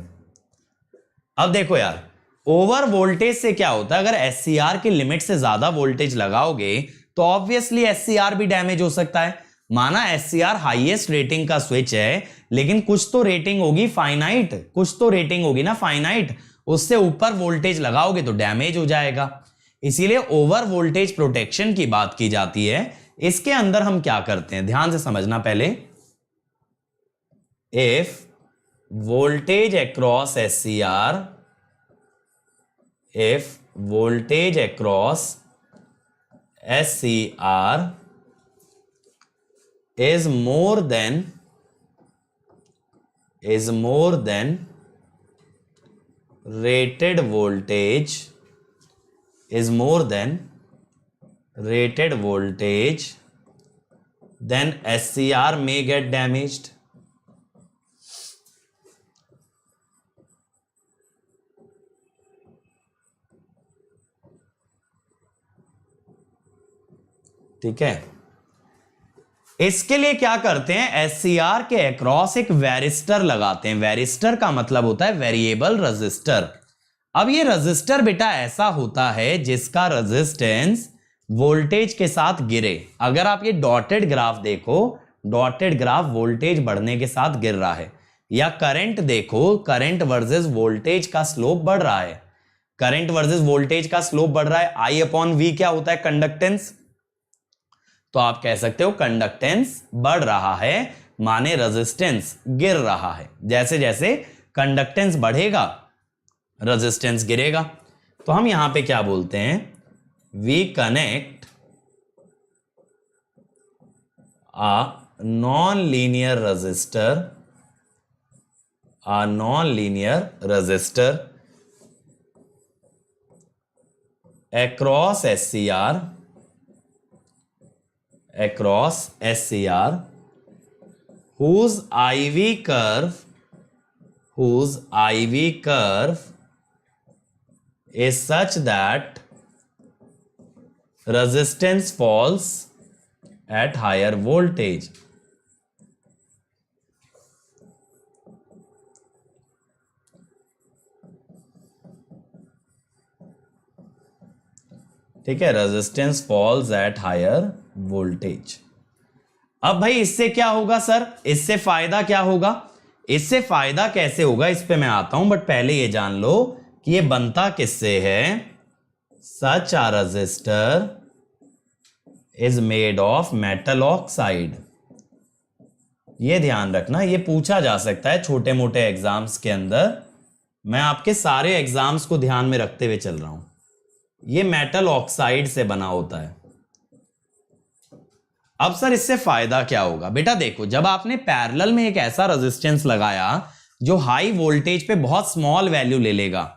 अब देखो यार, ओवर वोल्टेज से क्या होता है? अगर SCR की लिमिट से ज्यादा वोल्टेज लगाओगे तो ऑब्वियसली SCR भी डैमेज हो सकता है. माना SCR हाईएस्ट रेटिंग का स्विच है, लेकिन कुछ तो रेटिंग होगी फाइनाइट, कुछ तो रेटिंग होगी ना फाइनाइट, उससे ऊपर वोल्टेज लगाओगे तो डैमेज हो जाएगा. इसीलिए ओवर वोल्टेज प्रोटेक्शन की बात की जाती है. इसके अंदर हम क्या करते हैं, ध्यान से समझना पहले. If voltage across SCR, if voltage across SCR is more than rated voltage, is more than rated voltage, then SCR may get damaged. ठीक है, इसके लिए क्या करते हैं, SCR के अक्रॉस एक वेरिस्टर लगाते हैं. वेरिस्टर का मतलब होता है वेरिएबल रजिस्टर. अब ये रजिस्टर बेटा ऐसा होता है जिसका रेजिस्टेंस वोल्टेज के साथ गिरे। अगर आप ये डॉटेड ग्राफ देखो, डॉटेड ग्राफ वोल्टेज बढ़ने के साथ गिर रहा है, या करंट देखो, करंट वर्सेस वोल्टेज का स्लोप बढ़ रहा है, करंट वर्सेस वोल्टेज का स्लोप बढ़ रहा है। आई अपॉन वी क्या होता है? कंडक्टेंस। तो आप कह सकते हो कंडक्टेंस बढ़ रहा है, माने रेजिस्टेंस गिर रहा है। जैसे जैसे कंडक्टेंस बढ़ेगा रेजिस्टेंस गिरेगा। तो हम यहां पे क्या बोलते हैं? We connect a non-linear resistor across SCR whose IV curve is such that resistance falls at higher voltage. ठीक है, resistance falls at higher voltage. अब भाई इससे क्या होगा सर? इससे फायदा क्या होगा? इससे फायदा कैसे होगा इस पे मैं आता हूं, बट पहले ये जान लो कि ये बनता किससे है। Such a resistor is made of metal oxide. ये ध्यान रखना, ये पूछा जा सकता है छोटे मोटे एग्जाम्स के अंदर। मैं आपके सारे एग्जाम्स को ध्यान में रखते हुए चल रहा हूं। ये मेटल ऑक्साइड से बना होता है। अब सर इससे फायदा क्या होगा? बेटा देखो, जब आपने पैरेलल में एक ऐसा रेजिस्टेंस लगाया जो हाई वोल्टेज पे बहुत स्मॉल वैल्यू ले लेगा,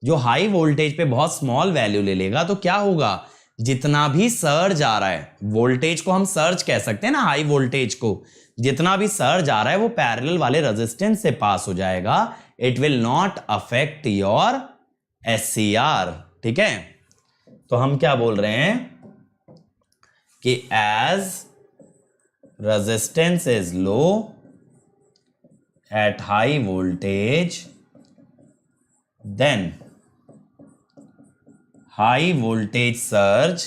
जो हाई वोल्टेज पे बहुत स्मॉल वैल्यू ले लेगा, तो क्या होगा? जितना भी सर्ज आ रहा है, वोल्टेज को हम सर्ज कह सकते हैं ना, हाई वोल्टेज को, जितना भी सर्ज आ रहा है वो पैरेलल वाले रेजिस्टेंस से पास हो जाएगा। It will not affect your SCR। ठीक है, तो हम क्या बोल रहे हैं कि as resistance is low at high voltage, then high voltage surge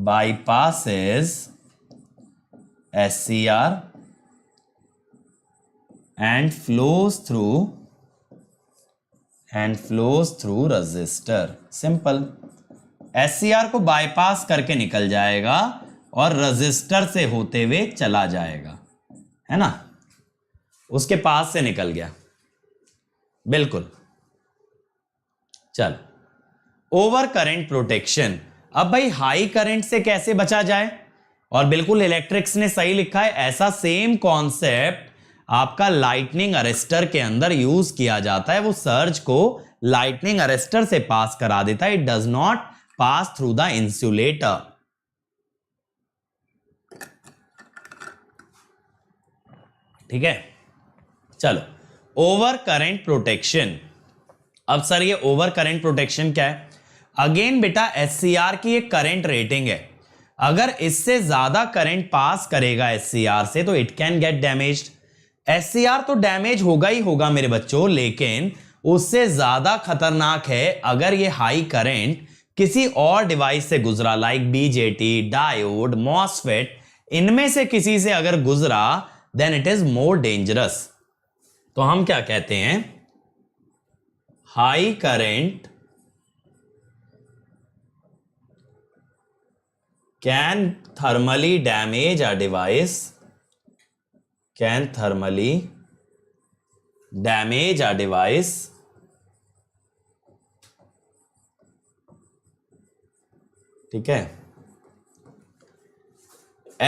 bypasses SCR and flows through resistor। Simple, SCR को बाईपास करके निकल जाएगा और रजिस्टर से होते हुए चला जाएगा, है ना, उसके पास से निकल गया। बिल्कुल। चल, ओवर करंट प्रोटेक्शन। अब भाई हाई करंट से कैसे बचा जाए? और बिल्कुल इलेक्ट्रिक्स ने सही लिखा है, ऐसा सेम कॉन्सेप्ट आपका लाइटनिंग अरेस्टर के अंदर यूज किया जाता है। वो सर्ज को लाइटनिंग अरेस्टर से पास करा देता है। It does not pass through the insulator. ठीक है, चलो, ओवर करंट प्रोटेक्शन। अब सर ये ओवर करंट प्रोटेक्शन क्या है? अगेन बेटा SCR की एक करंट रेटिंग है। अगर इससे ज्यादा करंट पास करेगा SCR से तो it can get damaged. SCR तो डैमेज होगा ही होगा मेरे बच्चों, लेकिन उससे ज्यादा खतरनाक है अगर ये हाई करंट किसी और डिवाइस से गुजरा, लाइक BJT, डायोड, मॉसफेट, इनमें से किसी से अगर गुजरा, then it is more dangerous. तो हम क्या कहते हैं? High current can thermally damage a device, can thermally damage a device ठीक है।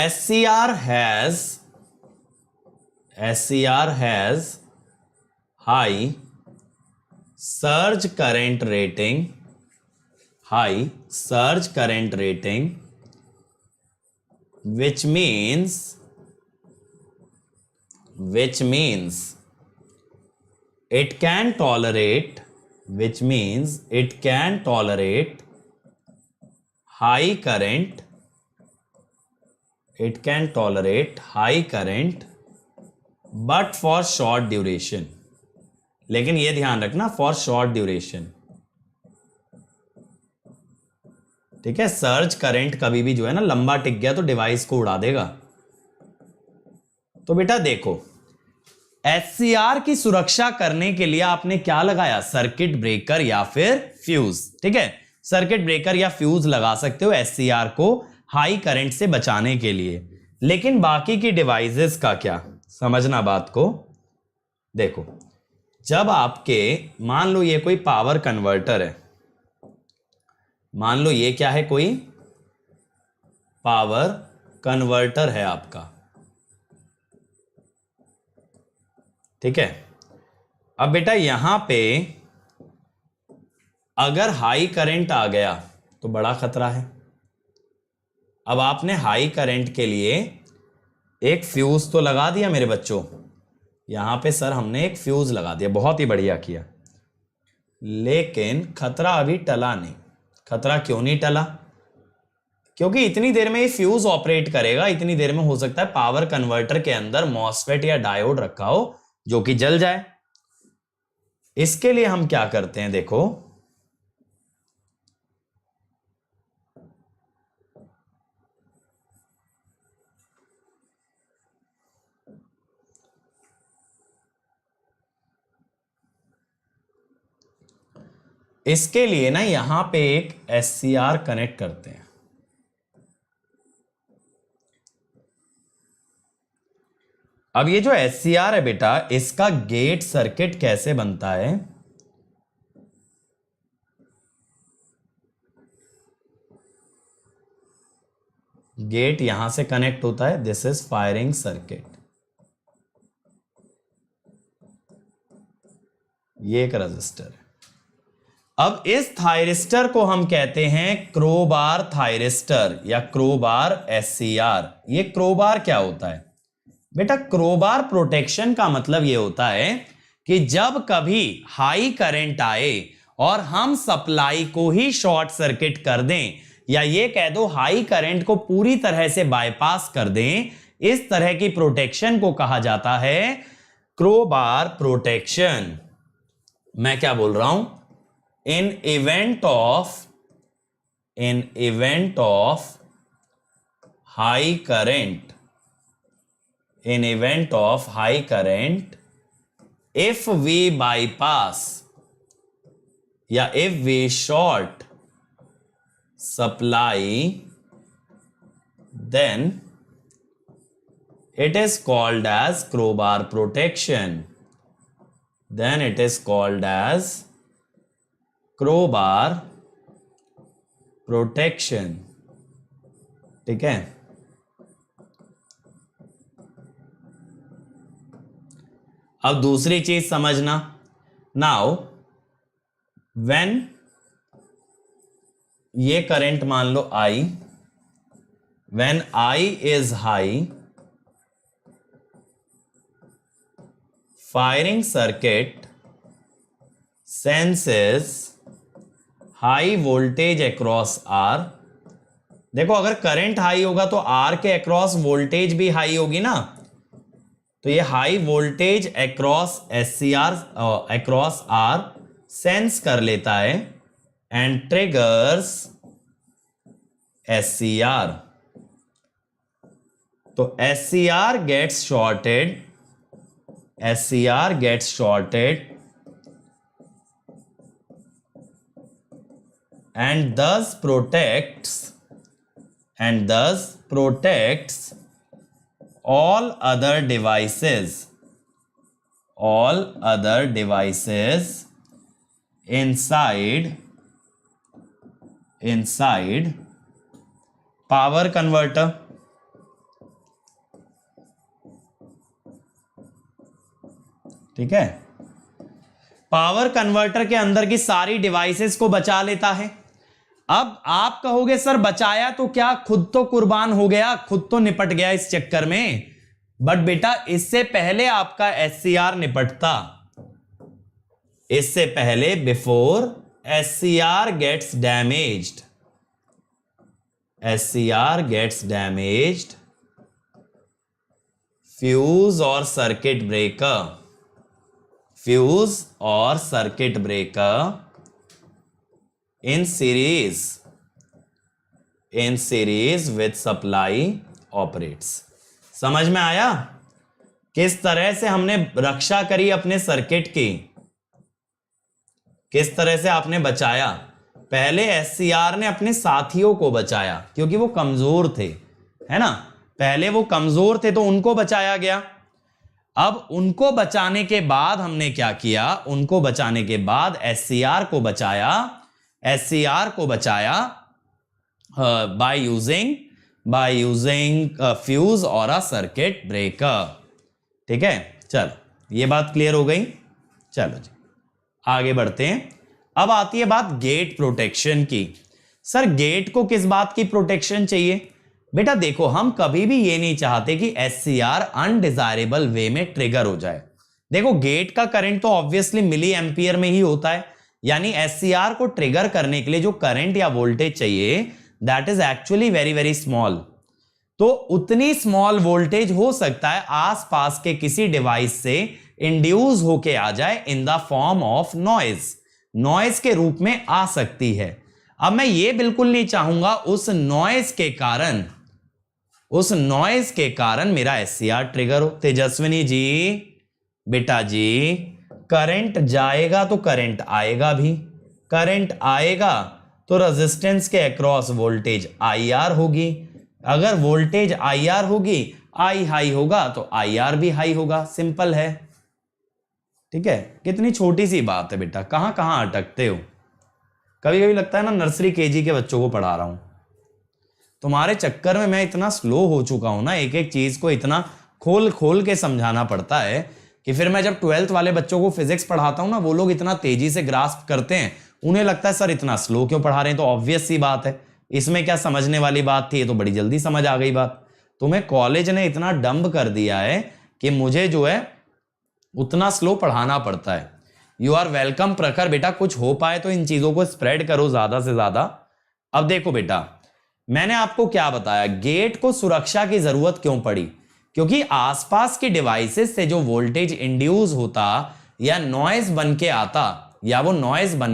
SCR has high surge current rating, which means it can tolerate high current, but for short duration। लेकिन ये ध्यान रखना फॉर शॉर्ट ड्यूरेशन, ठीक है। Surge current कभी भी जो है ना लंबा टिक गया तो डिवाइस को उड़ा देगा। तो बेटा देखो, एचसीआर की सुरक्षा करने के लिए आपने क्या लगाया, सर्किट ब्रेकर या फिर फ्यूज, ठीक है। सर्किट ब्रेकर या फ्यूज लगा सकते हो एचसीआर को हाई करंट से बचाने के लिए। लेकिन बाकी की डिवाइसेस का क्या, समझना बात को। देखो, जब आपके मान लो ये कोई पावर कन्वर्टर है, मान लो ये क्या है, कोई पावर कन्वर्टर है आपका, ठीक है। अब बेटा यहां पे अगर हाई करंट आ गया तो बड़ा खतरा है। अब आपने हाई करंट के लिए एक फ्यूज तो लगा दिया मेरे बच्चों, यहां पे सर हमने एक फ्यूज लगा दिया, बहुत ही बढ़िया किया। लेकिन खतरा अभी टला नहीं। खतरा क्यों नहीं टला, क्योंकि इतनी देर में ये फ्यूज ऑपरेट करेगा, इतनी देर में हो सकता है पावर कन्वर्टर के अंदर मॉसफेट या डायोड रखा हो जो कि जल जाए। इसके लिए हम क्या करते हैं, देखो इसके लिए ना यहां पे एक एचसीआर कनेक्ट करते हैं। अब ये जो एचसीआर है बेटा, इसका गेट सर्किट कैसे बनता है, गेट यहां से कनेक्ट होता है, दिस इज फायरिंग सर्किट, ये एक रजिस्टर है। अब इस थायरिस्टर को हम कहते हैं क्रोबार थायरिस्टर या क्रोबार एचसीआर। ये क्रोबार क्या होता है बेटा, क्रोबार प्रोटेक्शन का मतलब ये होता है कि जब कभी हाई करंट आए और हम सप्लाई को ही शॉर्ट सर्किट कर दें, या ये कह दो हाई करंट को पूरी तरह से बाईपास कर दें, इस तरह की प्रोटेक्शन को कहा जाता है क्रोबार प्रोटेक्शन। मैं क्या बोल रहा हूं, in event of high current, in event of high current, if we bypass या if we short supply, then it is called as crowbar protection, then it is called as crowbar protection, ठीक है। अब दूसरी चीज समझना, now when ये current मान लो I, when I is high, firing circuit senses high voltage across R. देखो अगर करंट हाई होगा तो आर के अक्रॉस वोल्टेज भी हाई होगी ना, तो ये high voltage across SCR across R sense कर लेता है एंड ट्रिगर्स एचसीआर। तो SCR gets shorted, SCR gets shorted and thus protects all other devices inside power converter, ठीक है। पावर कन्वर्टर के अंदर की सारी डिवाइसेस को बचा लेता है। अब आप कहोगे सर बचाया तो क्या, खुद तो कुर्बान हो गया, खुद तो निपट गया इस चक्कर में, बट बेटा इससे पहले आपका एचसीआर निपटता, इससे पहले before SCR gets damaged, SCR gets damaged, fuse और सर्किट ब्रेकर, फ्यूज और circuit breaker in series with supply operates. समझ में आया किस तरह से हमने रक्षा करी अपने सर्किट की, किस तरह से आपने बचाया। पहले एससीआर ने अपने साथियों को बचाया क्योंकि वो कमजोर थे, है ना, पहले वो कमजोर थे तो उनको बचाया गया। अब उनको बचाने के बाद हमने क्या किया, उनको बचाने के बाद एससीआर को बचाया बाय यूजिंग फ्यूज और अ सर्किट ब्रेकर। ठीक है, चलो ये बात क्लियर हो गई। चलो जी आगे बढ़ते हैं। अब आती है बात गेट प्रोटेक्शन की। सर गेट को किस बात की प्रोटेक्शन चाहिए? बेटा देखो, हम कभी भी ये नहीं चाहते कि एससीआर अनडिजायरेबल वे में ट्रिगर हो जाए। देखो गेट का करंट तो ऑब्वियसली मिली एम्पियर में ही होता है, यानी एससीआर को ट्रिगर करने के लिए जो करंट या वोल्टेज चाहिए that is actually very very small. तो उतनी स्मॉल वोल्टेज हो सकता है आसपास के किसी डिवाइस से इंड्यूस होके आ जाए in the form of noise के रूप में आ सकती है। अब मैं ये बिल्कुल नहीं चाहूंगा उस नॉइज के कारण मेरा एससीआर ट्रिगर हो। तेजस्विनी जी, बेटा जी, करंट जाएगा तो करंट आएगा भी, करंट आएगा तो रेजिस्टेंस के अक्रॉस वोल्टेज आईआर होगी, अगर वोल्टेज आईआर होगी, आई हाई होगा तो आईआर भी हाई होगा। सिंपल है। ठीक है, कितनी छोटी सी बात है बेटा, कहां कहां अटकते हो। कभी कभी लगता है ना नर्सरी केजी के बच्चों को पढ़ा रहा हूं। तुम्हारे चक्कर में मैं इतना स्लो हो चुका हूं ना, एक एक चीज को इतना खोल खोल के समझाना पड़ता है कि फिर मैं जब 12th वाले बच्चों को फिजिक्स पढ़ाता हूं ना, वो लोग इतना तेजी से ग्रास्प करते हैं, उन्हें लगता है सर इतना स्लो क्यों पढ़ा रहे हैं। तो ऑब्वियस सी बात है, इसमें क्या समझने वाली बात थी, ये तो बड़ी जल्दी समझ आ गई बात। तुम्हें कॉलेज ने इतना डंब कर दिया है कि मुझे जो है उतना स्लो पढ़ाना पड़ता है। यू आर वेलकम प्रखर, बेटा कुछ हो पाए तो इन चीजों को स्प्रेड करो ज्यादा से ज्यादा। अब देखो बेटा, मैंने आपको क्या बताया, गेट को सुरक्षा की जरूरत क्यों पड़ी, क्योंकि आसपास के डिवाइसेस से जो वोल्टेज इंड्यूस होता या नॉइज बन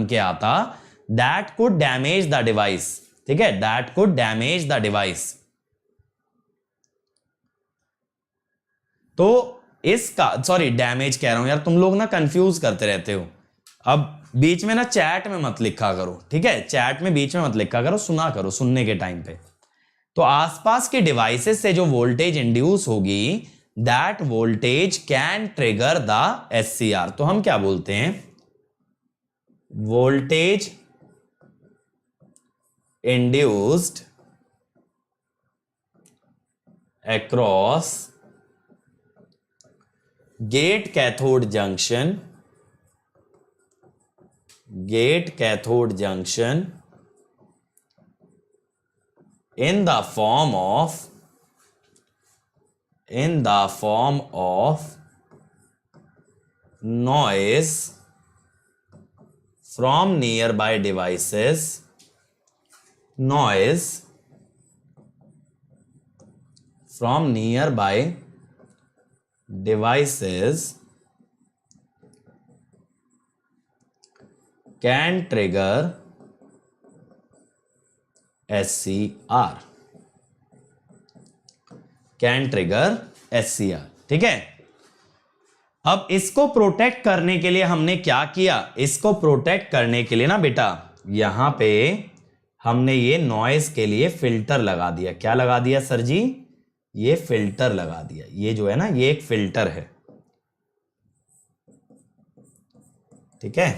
के आता that could damage the device. ठीक है, that could damage the device. तो इसका डैमेज कह रहा हूं यार, तुम लोग ना कंफ्यूज करते रहते हो। अब बीच में ना चैट में मत लिखा करो, ठीक है, चैट में बीच में मत लिखा करो, सुना करो सुनने के टाइम पे। तो आसपास के डिवाइसेस से जो वोल्टेज इंड्यूस होगी that voltage can trigger the SCR. तो हम क्या बोलते हैं, voltage induced across gate cathode junction in the form of noise from nearby devices, can trigger SCR, ठीक है। अब इसको प्रोटेक्ट करने के लिए हमने क्या किया, इसको प्रोटेक्ट करने के लिए ना बेटा यहां पे हमने ये नॉइज के लिए फिल्टर लगा दिया। क्या लगा दिया सर जी, ये फिल्टर लगा दिया। ये जो है ना ये एक फिल्टर है, ठीक है।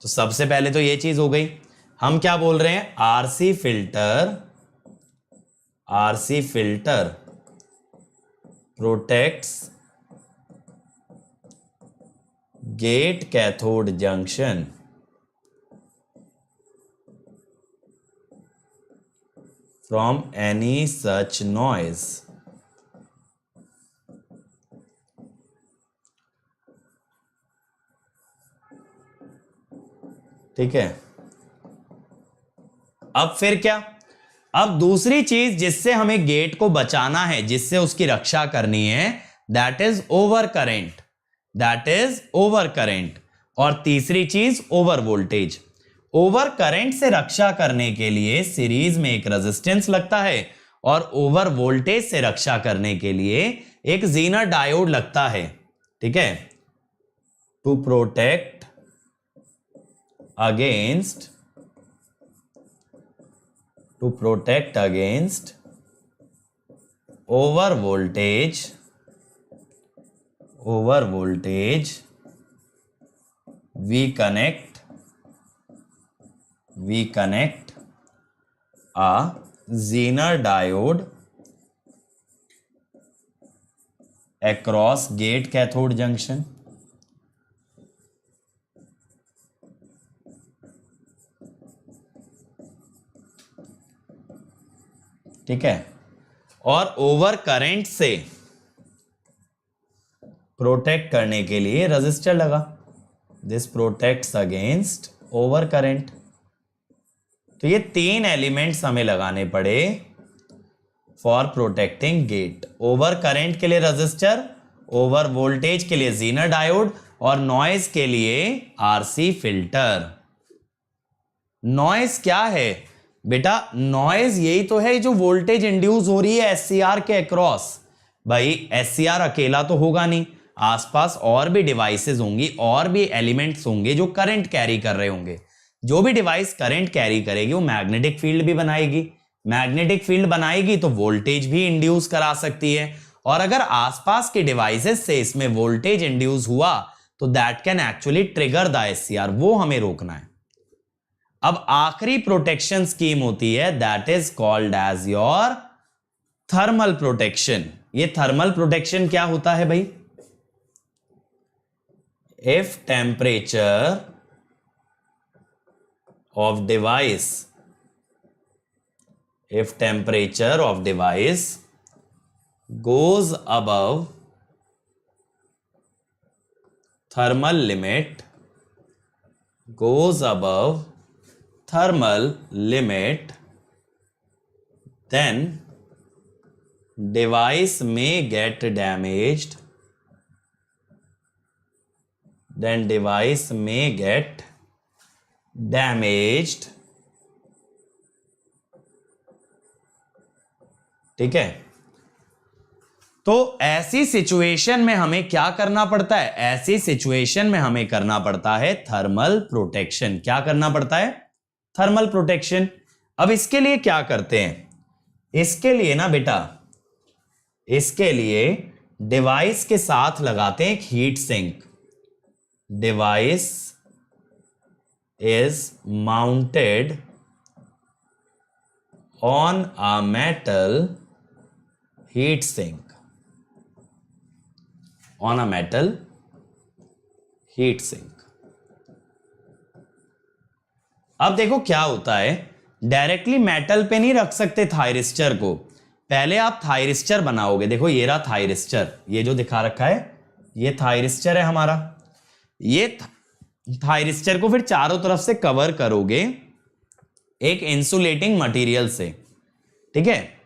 तो सबसे पहले तो ये चीज हो गई। हम क्या बोल रहे हैं, RC filter protects gate cathode junction from any such noise. ठीक है। अब फिर क्या, अब दूसरी चीज जिससे हमें गेट को बचाना है, जिससे उसकी रक्षा करनी है, that is over current. That is over current. और तीसरी चीज ओवर वोल्टेज। ओवर करंट से रक्षा करने के लिए सीरीज में एक रेजिस्टेंस लगता है और ओवर वोल्टेज से रक्षा करने के लिए एक जीनर डायोड लगता है। ठीक है, to protect against over voltage we connect a Zener diode across gate cathode junction। ठीक है, और ओवर करंट से प्रोटेक्ट करने के लिए रजिस्टर लगा। This protects against over current. तो ये तीन एलिमेंट्स हमें लगाने पड़े for protecting gate. Over current के लिए रजिस्टर, ओवर वोल्टेज के लिए जीनर डायोड और नॉइज के लिए आरसी फिल्टर। नॉइज क्या है बेटा? नॉइज यही तो है जो वोल्टेज इंड्यूस हो रही है एससीआर के अक्रॉस। भाई एससीआर अकेला तो होगा नहीं, आसपास और भी डिवाइसेस होंगी, और भी एलिमेंट्स होंगे जो करंट कैरी कर रहे होंगे। जो भी डिवाइस करंट कैरी करेगी वो मैग्नेटिक फील्ड भी बनाएगी। मैग्नेटिक फील्ड बनाएगी तो वोल्टेज भी इंड्यूस करा सकती है, और अगर आसपास के डिवाइसेस से इसमें वोल्टेज इंड्यूस हुआ तो that can actually trigger the SCR. वो हमें रोकना है। अब आखिरी प्रोटेक्शन स्कीम होती है, that is called as your thermal protection. ये थर्मल प्रोटेक्शन क्या होता है भाई? If temperature of device goes above thermal limit, then device may get damaged, ठीक है। तो ऐसी सिचुएशन में हमें क्या करना पड़ता है? ऐसी सिचुएशन में हमें करना पड़ता है थर्मल प्रोटेक्शन। क्या करना पड़ता है? Thermal protection. अब इसके लिए क्या करते हैं? इसके लिए ना बेटा, इसके लिए डिवाइस के साथ लगाते हैं एक heat sink. Device is mounted on a metal heat sink, अब देखो क्या होता है, डायरेक्टली मेटल पे नहीं रख सकते थायरिस्टर को। पहले आप थायरिस्टर बनाओगे। देखो ये रहा थायरिस्टर, ये जो दिखा रखा है ये थायरिस्टर है हमारा। ये थायरिस्टर को फिर चारों तरफ से कवर करोगे एक इंसुलेटिंग मटेरियल से। ठीक है,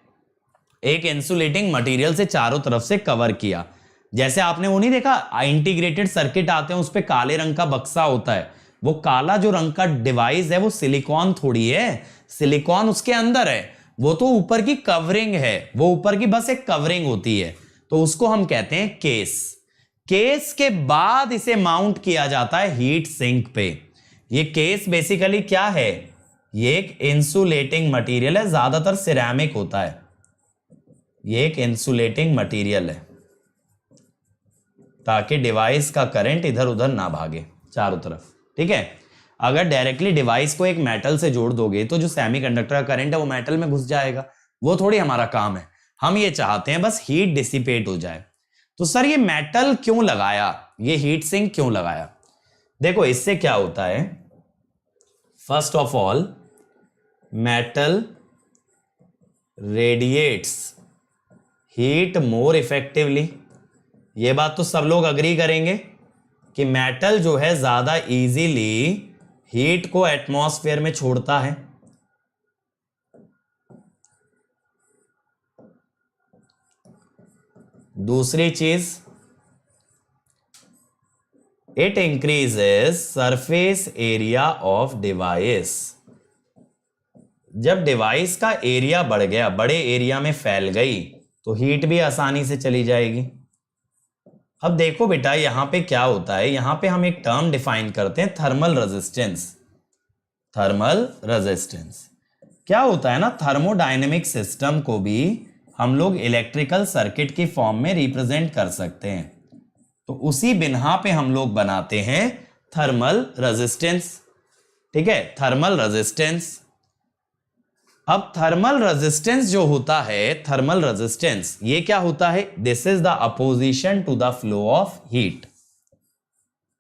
एक इंसुलेटिंग मटेरियल से चारों तरफ से कवर किया। जैसे आपने वो नहीं देखा, इंटीग्रेटेड सर्किट आते हैं उस पे काले रंग का बक्सा होता है, वो काला जो रंग का डिवाइस है वो सिलिकॉन थोड़ी है, सिलिकॉन उसके अंदर है, वो तो ऊपर की कवरिंग है, वो ऊपर की बस एक कवरिंग होती है। तो उसको हम कहते हैं केस। केस के बाद इसे माउंट किया जाता है हीट सिंक पे। ये केस बेसिकली क्या है? ये एक इंसुलेटिंग मटेरियल है, ज्यादातर सिरेमिक होता है। ये एक इंसुलेटिंग मटेरियल है ताकि डिवाइस का करंट इधर उधर ना भागे चारों तरफ। ठीक है, अगर डायरेक्टली डिवाइस को एक मेटल से जोड़ दोगे तो जो सेमीकंडक्टर का करंट है वो मेटल में घुस जाएगा। वो थोड़ी हमारा काम है। हम ये चाहते हैं बस हीट डिसिपेट हो जाए। तो सर ये मेटल क्यों लगाया, ये हीट सिंक क्यों लगाया? देखो इससे क्या होता है, first of all metal radiates heat more effectively. ये बात तो सब लोग अग्री करेंगे कि मेटल जो है ज्यादा इजीली हीट को एटमॉस्फेयर में छोड़ता है। दूसरी चीज, it increases surface area of device. जब डिवाइस का एरिया बढ़ गया, बड़े एरिया में फैल गई, तो हीट भी आसानी से चली जाएगी। अब देखो बेटा यहां पे क्या होता है, यहां पे हम एक टर्म डिफाइन करते हैं, थर्मल रेजिस्टेंस। थर्मल रेजिस्टेंस क्या होता है ना, थर्मोडायनेमिक सिस्टम को भी हम लोग इलेक्ट्रिकल सर्किट की फॉर्म में रिप्रेजेंट कर सकते हैं, तो उसी बिना पे हम लोग बनाते हैं थर्मल रेजिस्टेंस। ठीक है, थर्मल रेजिस्टेंस। अब थर्मल रेजिस्टेंस जो होता है, थर्मल रेजिस्टेंस ये क्या होता है, this is the opposition to the flow of heat.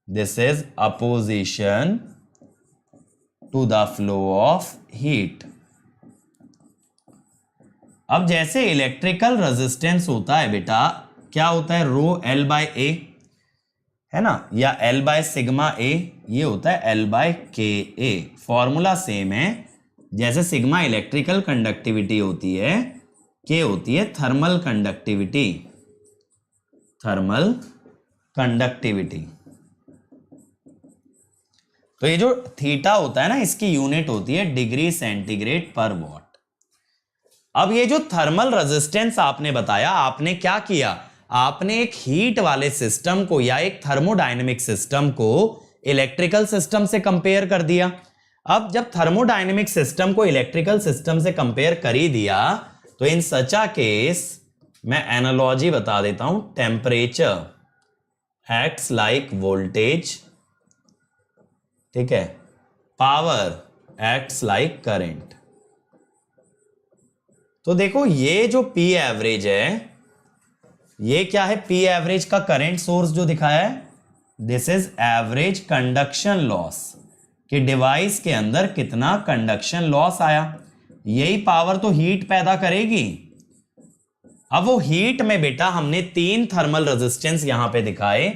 This is opposition to the flow of heat. अब जैसे इलेक्ट्रिकल रेजिस्टेंस होता है बेटा, क्या होता है, रो एल बाय ए है ना, या एल बाय सिग्मा ए, ये होता है एल बाय के ए। फॉर्मूला सेम है, जैसे सिग्मा इलेक्ट्रिकल कंडक्टिविटी होती है, के होती है थर्मल कंडक्टिविटी। Thermal conductivity. तो ये जो थीटा होता है ना, इसकी यूनिट होती है डिग्री सेंटीग्रेड पर वॉट। अब ये जो थर्मल रेजिस्टेंस आपने बताया, आपने क्या किया, आपने एक हीट वाले सिस्टम को या एक थर्मोडायनेमिक सिस्टम को इलेक्ट्रिकल सिस्टम से कंपेयर कर दिया। अब जब थर्मोडायनेमिक सिस्टम को इलेक्ट्रिकल सिस्टम से कंपेयर कर ही दिया, तो इन सच अ केस मैं एनालॉजी बता देता हूं, टेम्परेचर एक्ट्स लाइक वोल्टेज, ठीक है, पावर एक्ट्स लाइक करंट। तो देखो ये जो पी एवरेज है, ये क्या है, पी एवरेज का करंट सोर्स जो दिखाया है, this is average conduction loss, कि डिवाइस के अंदर कितना कंडक्शन लॉस आया। यही पावर तो हीट पैदा करेगी। अब वो हीट में बेटा हमने 3 थर्मल रेजिस्टेंस यहां पे दिखाए।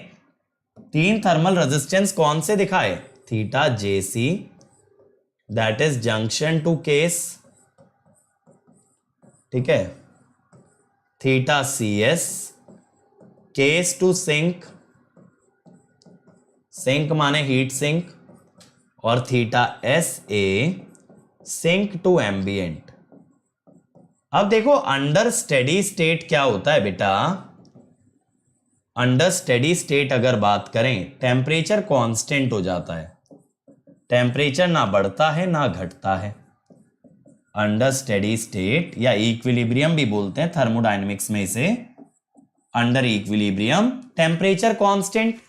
3 थर्मल रेजिस्टेंस कौन से दिखाए, theta JC, that is junction to case, ठीक है, theta C S, case to sink, sink माने हीट सिंक, और theta S A, sink to ambient. अब देखो अंडर स्टेडी स्टेट क्या होता है बेटा, अंडर स्टेडी स्टेट अगर बात करें, टेम्परेचर कांस्टेंट हो जाता है, टेम्परेचर ना बढ़ता है ना घटता है। अंडर स्टेडी स्टेट या इक्विलिब्रियम भी बोलते हैं थर्मोडायनेमिक्स में इसे, under equilibrium temperature constant.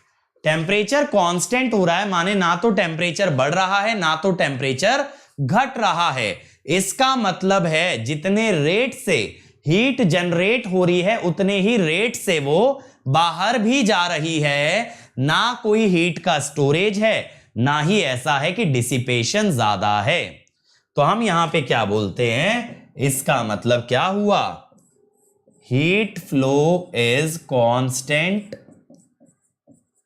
Temperature constant हो रहा है माने ना तो टेम्परेचर बढ़ रहा है ना तो टेम्परेचर घट रहा है। इसका मतलब है जितने रेट से हीट जनरेट हो रही है उतने ही रेट से वो बाहर भी जा रही है। ना कोई हीट का स्टोरेज है, ना ही ऐसा है कि डिसिपेशन ज्यादा है। तो हम यहां पे क्या बोलते हैं, इसका मतलब क्या हुआ, हीट फ्लो इज कांस्टेंट,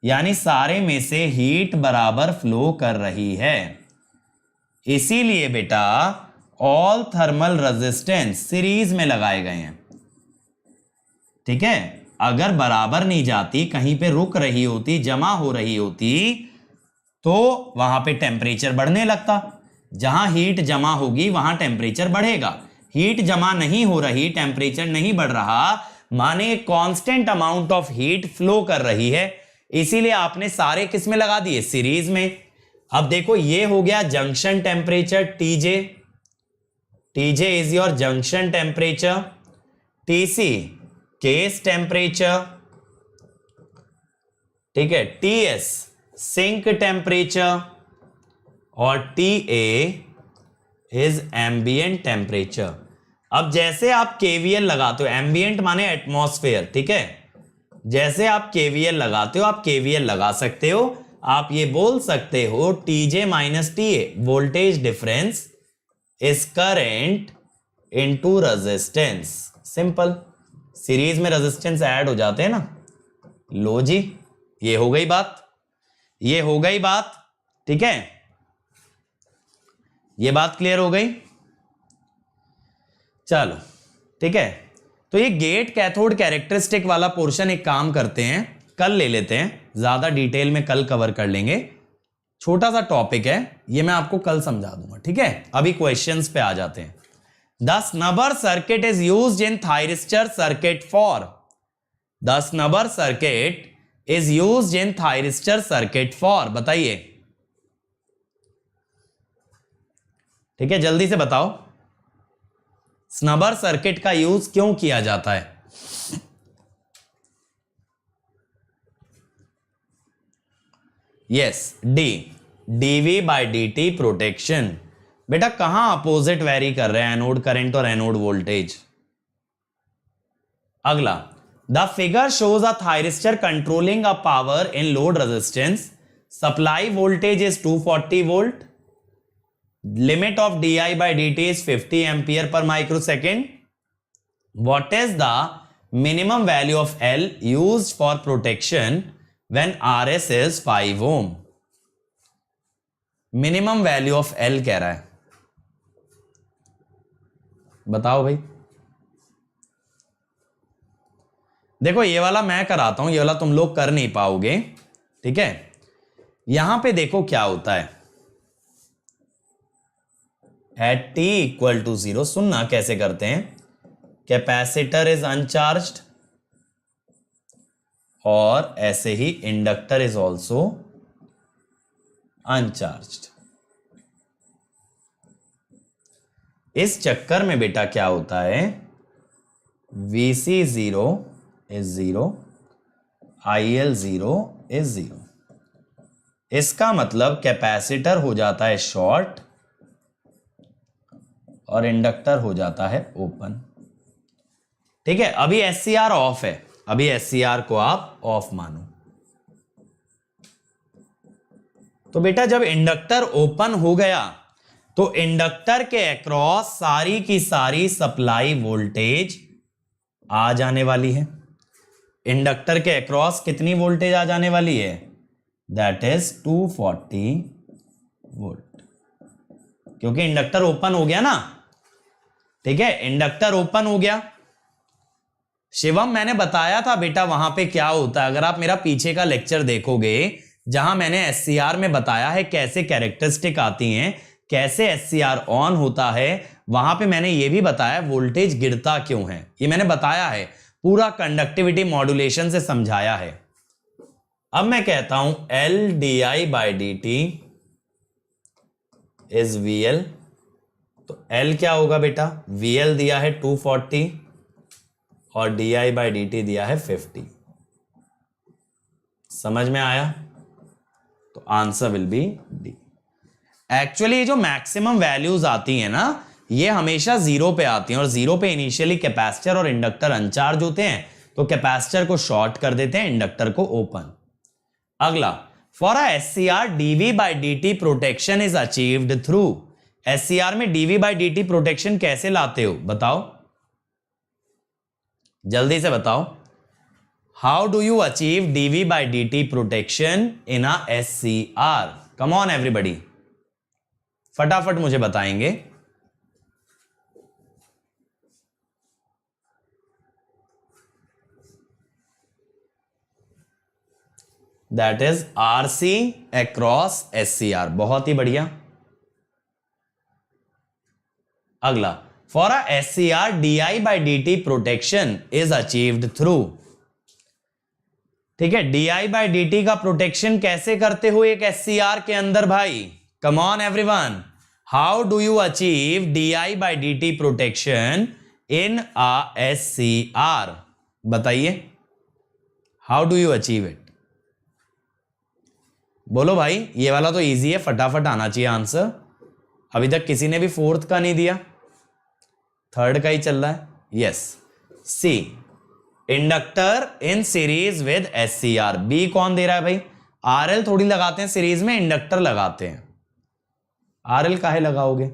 यानी सारे में से हीट बराबर फ्लो कर रही है। इसीलिए बेटा ऑल थर्मल रेजिस्टेंस सीरीज में लगाए गए हैं, ठीक है। अगर बराबर नहीं जाती, कहीं पे रुक रही होती, जमा हो रही होती, तो वहां पे टेम्परेचर बढ़ने लगता। जहां हीट जमा होगी वहां टेम्परेचर बढ़ेगा। हीट जमा नहीं हो रही, टेम्परेचर नहीं बढ़ रहा, माने constant amount of heat flow कर रही है। इसीलिए आपने सारे किस में लगा दिए, सीरीज में। अब देखो ये हो गया junction temperature TJ, TJ is your junction temperature, TC case temperature, ठीक है, टीएस सिंक टेम्परेचर, और टीए इज एम्बिएंट टेम्परेचर। अब जैसे आप केवीएल लगाते हो, एम्बिएंट माने एटमॉस्फेयर, ठीक है, जैसे आप केवीएल लगाते हो, आप केवीएल लगा सकते हो। आप ये बोल सकते हो TJ minus TA, voltage difference is current into resistance. Simple, series में रेजिस्टेंस ऐड हो जाते हैं ना। लो जी, ये हो गई बात, ये हो गई बात, ठीक है, ये बात क्लियर हो गई। चलो ठीक है, तो ये गेट कैथोड कैरेक्टरिस्टिक वाला पोर्शन एक काम करते हैं, कल ले लेते हैं। ज्यादा डिटेल में कल कवर कर लेंगे, छोटा सा टॉपिक है ये, मैं आपको कल समझा दूंगा, ठीक है। अभी क्वेश्चंस पे आ जाते हैं। The snubber circuit is used in thyristor circuit for, the snubber circuit is used in thyristor circuit for, बताइए, ठीक है, जल्दी से बताओ, स्नबर सर्किट का यूज क्यों किया जाता है? Yes, D, DV by D T protection. बेटा कहां अपोजिट वेरी कर रहे हैं एनोड करंट और एनोड वोल्टेज? अगला, the figure shows a thyristor controlling a power in load resistance, supply voltage is 240 volt, limit of di by dt is 50 ampere per microsecond. What is the minimum value of L used for protection when RS is 5 ohm? Minimum value of L कह रहा है, बताओ भाई। देखो ये वाला मैं कराता हूं, ये वाला तुम लोग कर नहीं पाओगे, ठीक है। यहां पे देखो क्या होता है, एट t इक्वल टू 0, सुनना कैसे करते हैं, कैपेसिटर इज अनचार्ज्ड और ऐसे ही इंडक्टर इज ऑल्सो अनचार्ज्ड। इस चक्कर में बेटा क्या होता है, Vc0 इज 0, IL0 इज 0। इसका मतलब कैपेसिटर हो जाता है शॉर्ट और इंडक्टर हो जाता है ओपन, ठीक है। अभी SCR ऑफ है, अभी SCR को आप ऑफ मानो। तो बेटा जब इंडक्टर ओपन हो गया तो इंडक्टर के अक्रॉस सारी की सारी सप्लाई वोल्टेज आ जाने वाली है। इंडक्टर के अक्रॉस कितनी वोल्टेज आ जाने वाली है? दैट इज 240 वोल्ट, क्योंकि इंडक्टर ओपन हो गया ना, ठीक है, इंडक्टर ओपन हो गया। शिवम मैंने बताया था बेटा वहां पे क्या होता है, अगर आप मेरा पीछे का लेक्चर देखोगे जहां मैंने SCR में बताया है कैसे कैरेक्टरिस्टिक आती हैं, कैसे SCR ऑन होता है, वहां पे मैंने ये भी बताया वोल्टेज गिरता क्यों है, ये मैंने बताया है, पूरा कंडक्टिविटी मॉड्यूलेशन से समझाया है। अब मैं कहता हूं L di by D T is VL, तो L क्या होगा बेटा, VL दिया है 240 और di बाई डी टी दिया है 50। समझ में आया? तो answer will be D. Actually जो मैक्सिमम वैल्यूज आती है ना, ये हमेशा 0 पे आती हैं और 0 पे इनिशियली कैपेसिटर और इंडक्टर अनचार्ज होते हैं, तो कैपेसिटर को शॉर्ट कर देते हैं, इंडक्टर को ओपन। अगला, for a SCR dV by D T protection is achieved through, SCR में dV by D T protection कैसे लाते हो बताओ, जल्दी से बताओ। How do you achieve dV by D T protection in a SCR? Come on everybody, फटाफट मुझे बताएंगे। That is RC across SCR, बहुत ही बढ़िया। अगला, for a SCR DI by D T protection is achieved through, ठीक है, DI by D T का protection कैसे करते हो एक SCR के अंदर भाई? Come on everyone, how do you achieve DI by D T protection in a SCR? बताइए, how do you achieve it? बोलो भाई, ये वाला तो इजी है, फटाफट आना चाहिए आंसर। अभी तक किसी ने भी फोर्थ का नहीं दिया, थर्ड का ही चल रहा है। Yes, C, inductor in series with SCR। B कौन दे रहा है भाई? RL थोड़ी लगाते हैं सीरीज में, इंडक्टर लगाते हैं। RL काहे लगाओगे?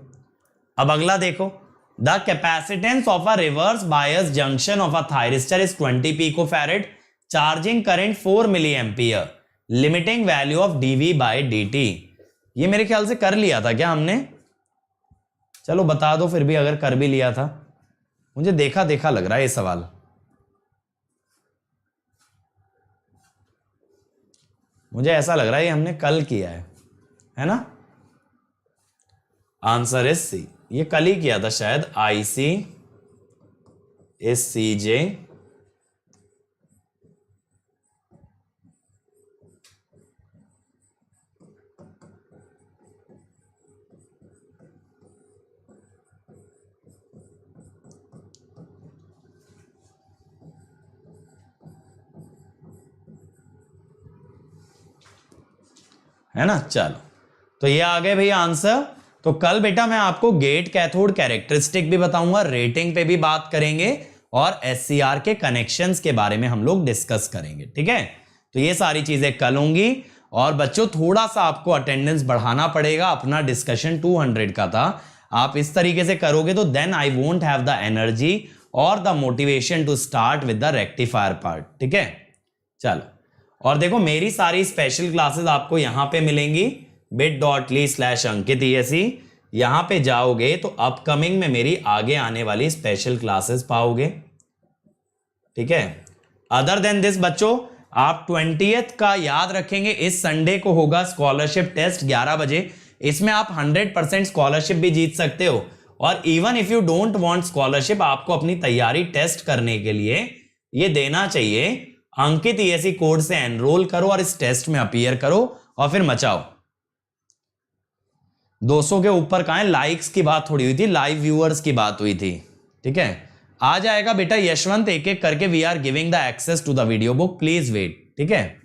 अब अगला देखो, the capacitance of a reverse bias junction of a thyristor is 20 picofarad, charging current 4 milli ampere, limiting value of dV by D T. ये मेरे ख्याल से कर लिया था क्या हमने? चलो बता दो फिर भी अगर कर भी लिया था, मुझे देखा देखा लग रहा है ये सवाल। मुझे ऐसा लग रहा है ये हमने कल किया है ना? आंसर इज सी, ये कल ही किया था शायद। IC is CJ है ना? चलो, तो ये आ गए भैया आंसर। तो कल बेटा मैं आपको गेट कैथोड कैरेक्टरिस्टिक भी बताऊंगा, रेटिंग पे भी बात करेंगे और SCR के कनेक्शंस के बारे में हम लोग डिस्कस करेंगे, ठीक है? तो ये सारी चीजें कल होंगी। और बच्चों थोड़ा सा आपको अटेंडेंस बढ़ाना पड़ेगा, अपना डिस्कशन 200 का था, आप इस तरीके से करोगे तो then I won't have the energy और the motivation to start with the rectifier part, ठीक है? चलो, और देखो मेरी सारी स्पेशल क्लासेस आपको यहां पे मिलेंगी bit.ly/अंकित ESE। यहां पे जाओगे तो अपकमिंग में मेरी आगे आने वाली स्पेशल क्लासेस पाओगे, ठीक है? अदर देन दिस बच्चों, आप 20th का याद रखेंगे, इस संडे को होगा स्कॉलरशिप टेस्ट 11 बजे। इसमें आप 100% स्कॉलरशिप भी जीत सकते हो। और even if you don't want scholarship, आपको अपनी तैयारी टेस्ट करने के लिए ये देना चाहिए, अंकित ESE कोड से एनरोल करो और इस टेस्ट में अपीयर करो और फिर मचाओ। 200 के ऊपर कहां है? लाइक्स की बात थोड़ी हुई थी, लाइव व्यूअर्स की बात हुई थी, ठीक है? आ जाएगा बेटा यशवंत एक एक करके। We are giving the access to the video book, please wait, ठीक है?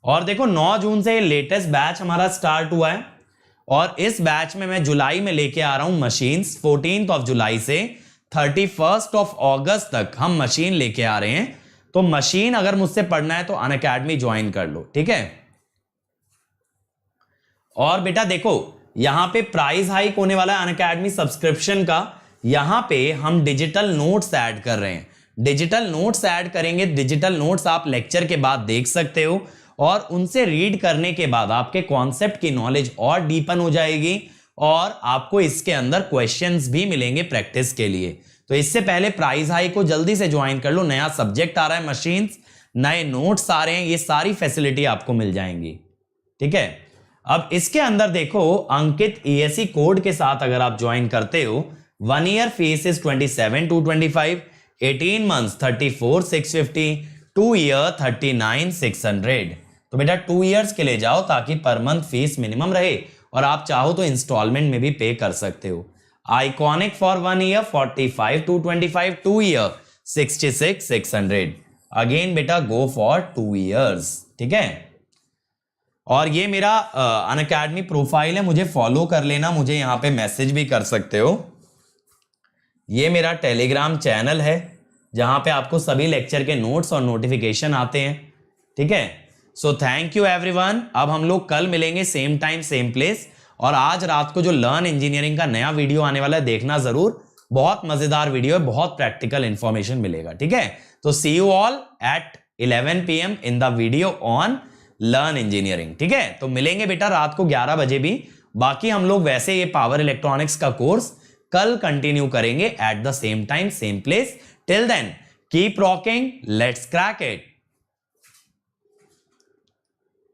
और देखो 9 जून से लेटेस्ट बैच हमारा स्टार्ट हुआ है और इस बैच में मैं जुलाई में लेके आ रहा हूं मशीन्स। 14 जुलाई से 31 अगस्त तक हम मशीन लेके आ रहे हैं। तो मशीन अगर मुझसे पढ़ना है तो अनअकैडमी ज्वाइन कर लो, ठीक है? और बेटा देखो यहां पे प्राइस हाइक होने वाला है अनअकैडमी सब्सक्रिप्शन का। यहां पे हम डिजिटल नोट्स ऐड कर रहे हैं, डिजिटल नोट्स ऐड करेंगे। डिजिटल नोट्स आप लेक्चर के बाद देख सकते हो और उनसे रीड करने के बाद आपके कॉन्सेप्ट की नॉलेज और डीपन हो जाएगी और आपको इसके अंदर क्वेश्चंस भी मिलेंगे प्रैक्टिस के लिए। तो इससे पहले प्राइस हाइक को जल्दी से ज्वाइन कर लो। नया सब्जेक्ट आ रहा है मशीन्स, नए नोट्स आ रहे हैं, ये सारी फैसिलिटी आपको मिल जाएंगी, ठीक है? अब इसके अंदर देखो अंकित ESE कोड के साथ अगर आप ज्वाइन करते हो, 1 year fees is 27,225, 18 months 34,650, 2 year 39,600। तो बेटा 2 इयर्स के लिए जाओ ताकि पर मंथ फीस मिनिमम रहे और आप चाहो तो इंस्टॉलमेंट में भी पे कर सकते हो। Iconic for 1 year 45,225, 2 year 66,600। Again बेटा गो फॉर 2 इयर्स, ठीक है? और ये मेरा अनअकैडमी प्रोफाइल है, मुझे फॉलो कर लेना, मुझे यहां पे मैसेज भी कर सकते हो। ये मेरा टेलीग्राम चैनल है जहां पे आपको सभी लेक्चर के नोट्स और नोटिफिकेशन आते हैं, ठीक है? So thank you everyone. अब हम लोग कल मिलेंगे सेम टाइम सेम प्लेस। और आज रात को जो लर्न इंजीनियरिंग का नया वीडियो आने वाला है देखना जरूर, बहुत मजेदार वीडियो है, बहुत प्रैक्टिकल इंफॉर्मेशन मिलेगा, ठीक है? तो see you all at 11 PM in the video on Learn Engineering, ठीक है? तो मिलेंगे बेटा रात को 11 बजे भी। बाकी हम लोग वैसे ये पावर इलेक्ट्रॉनिक्स का कोर्स कल कंटिन्यू करेंगे at the same time same place. Till then keep rocking, let's crack it.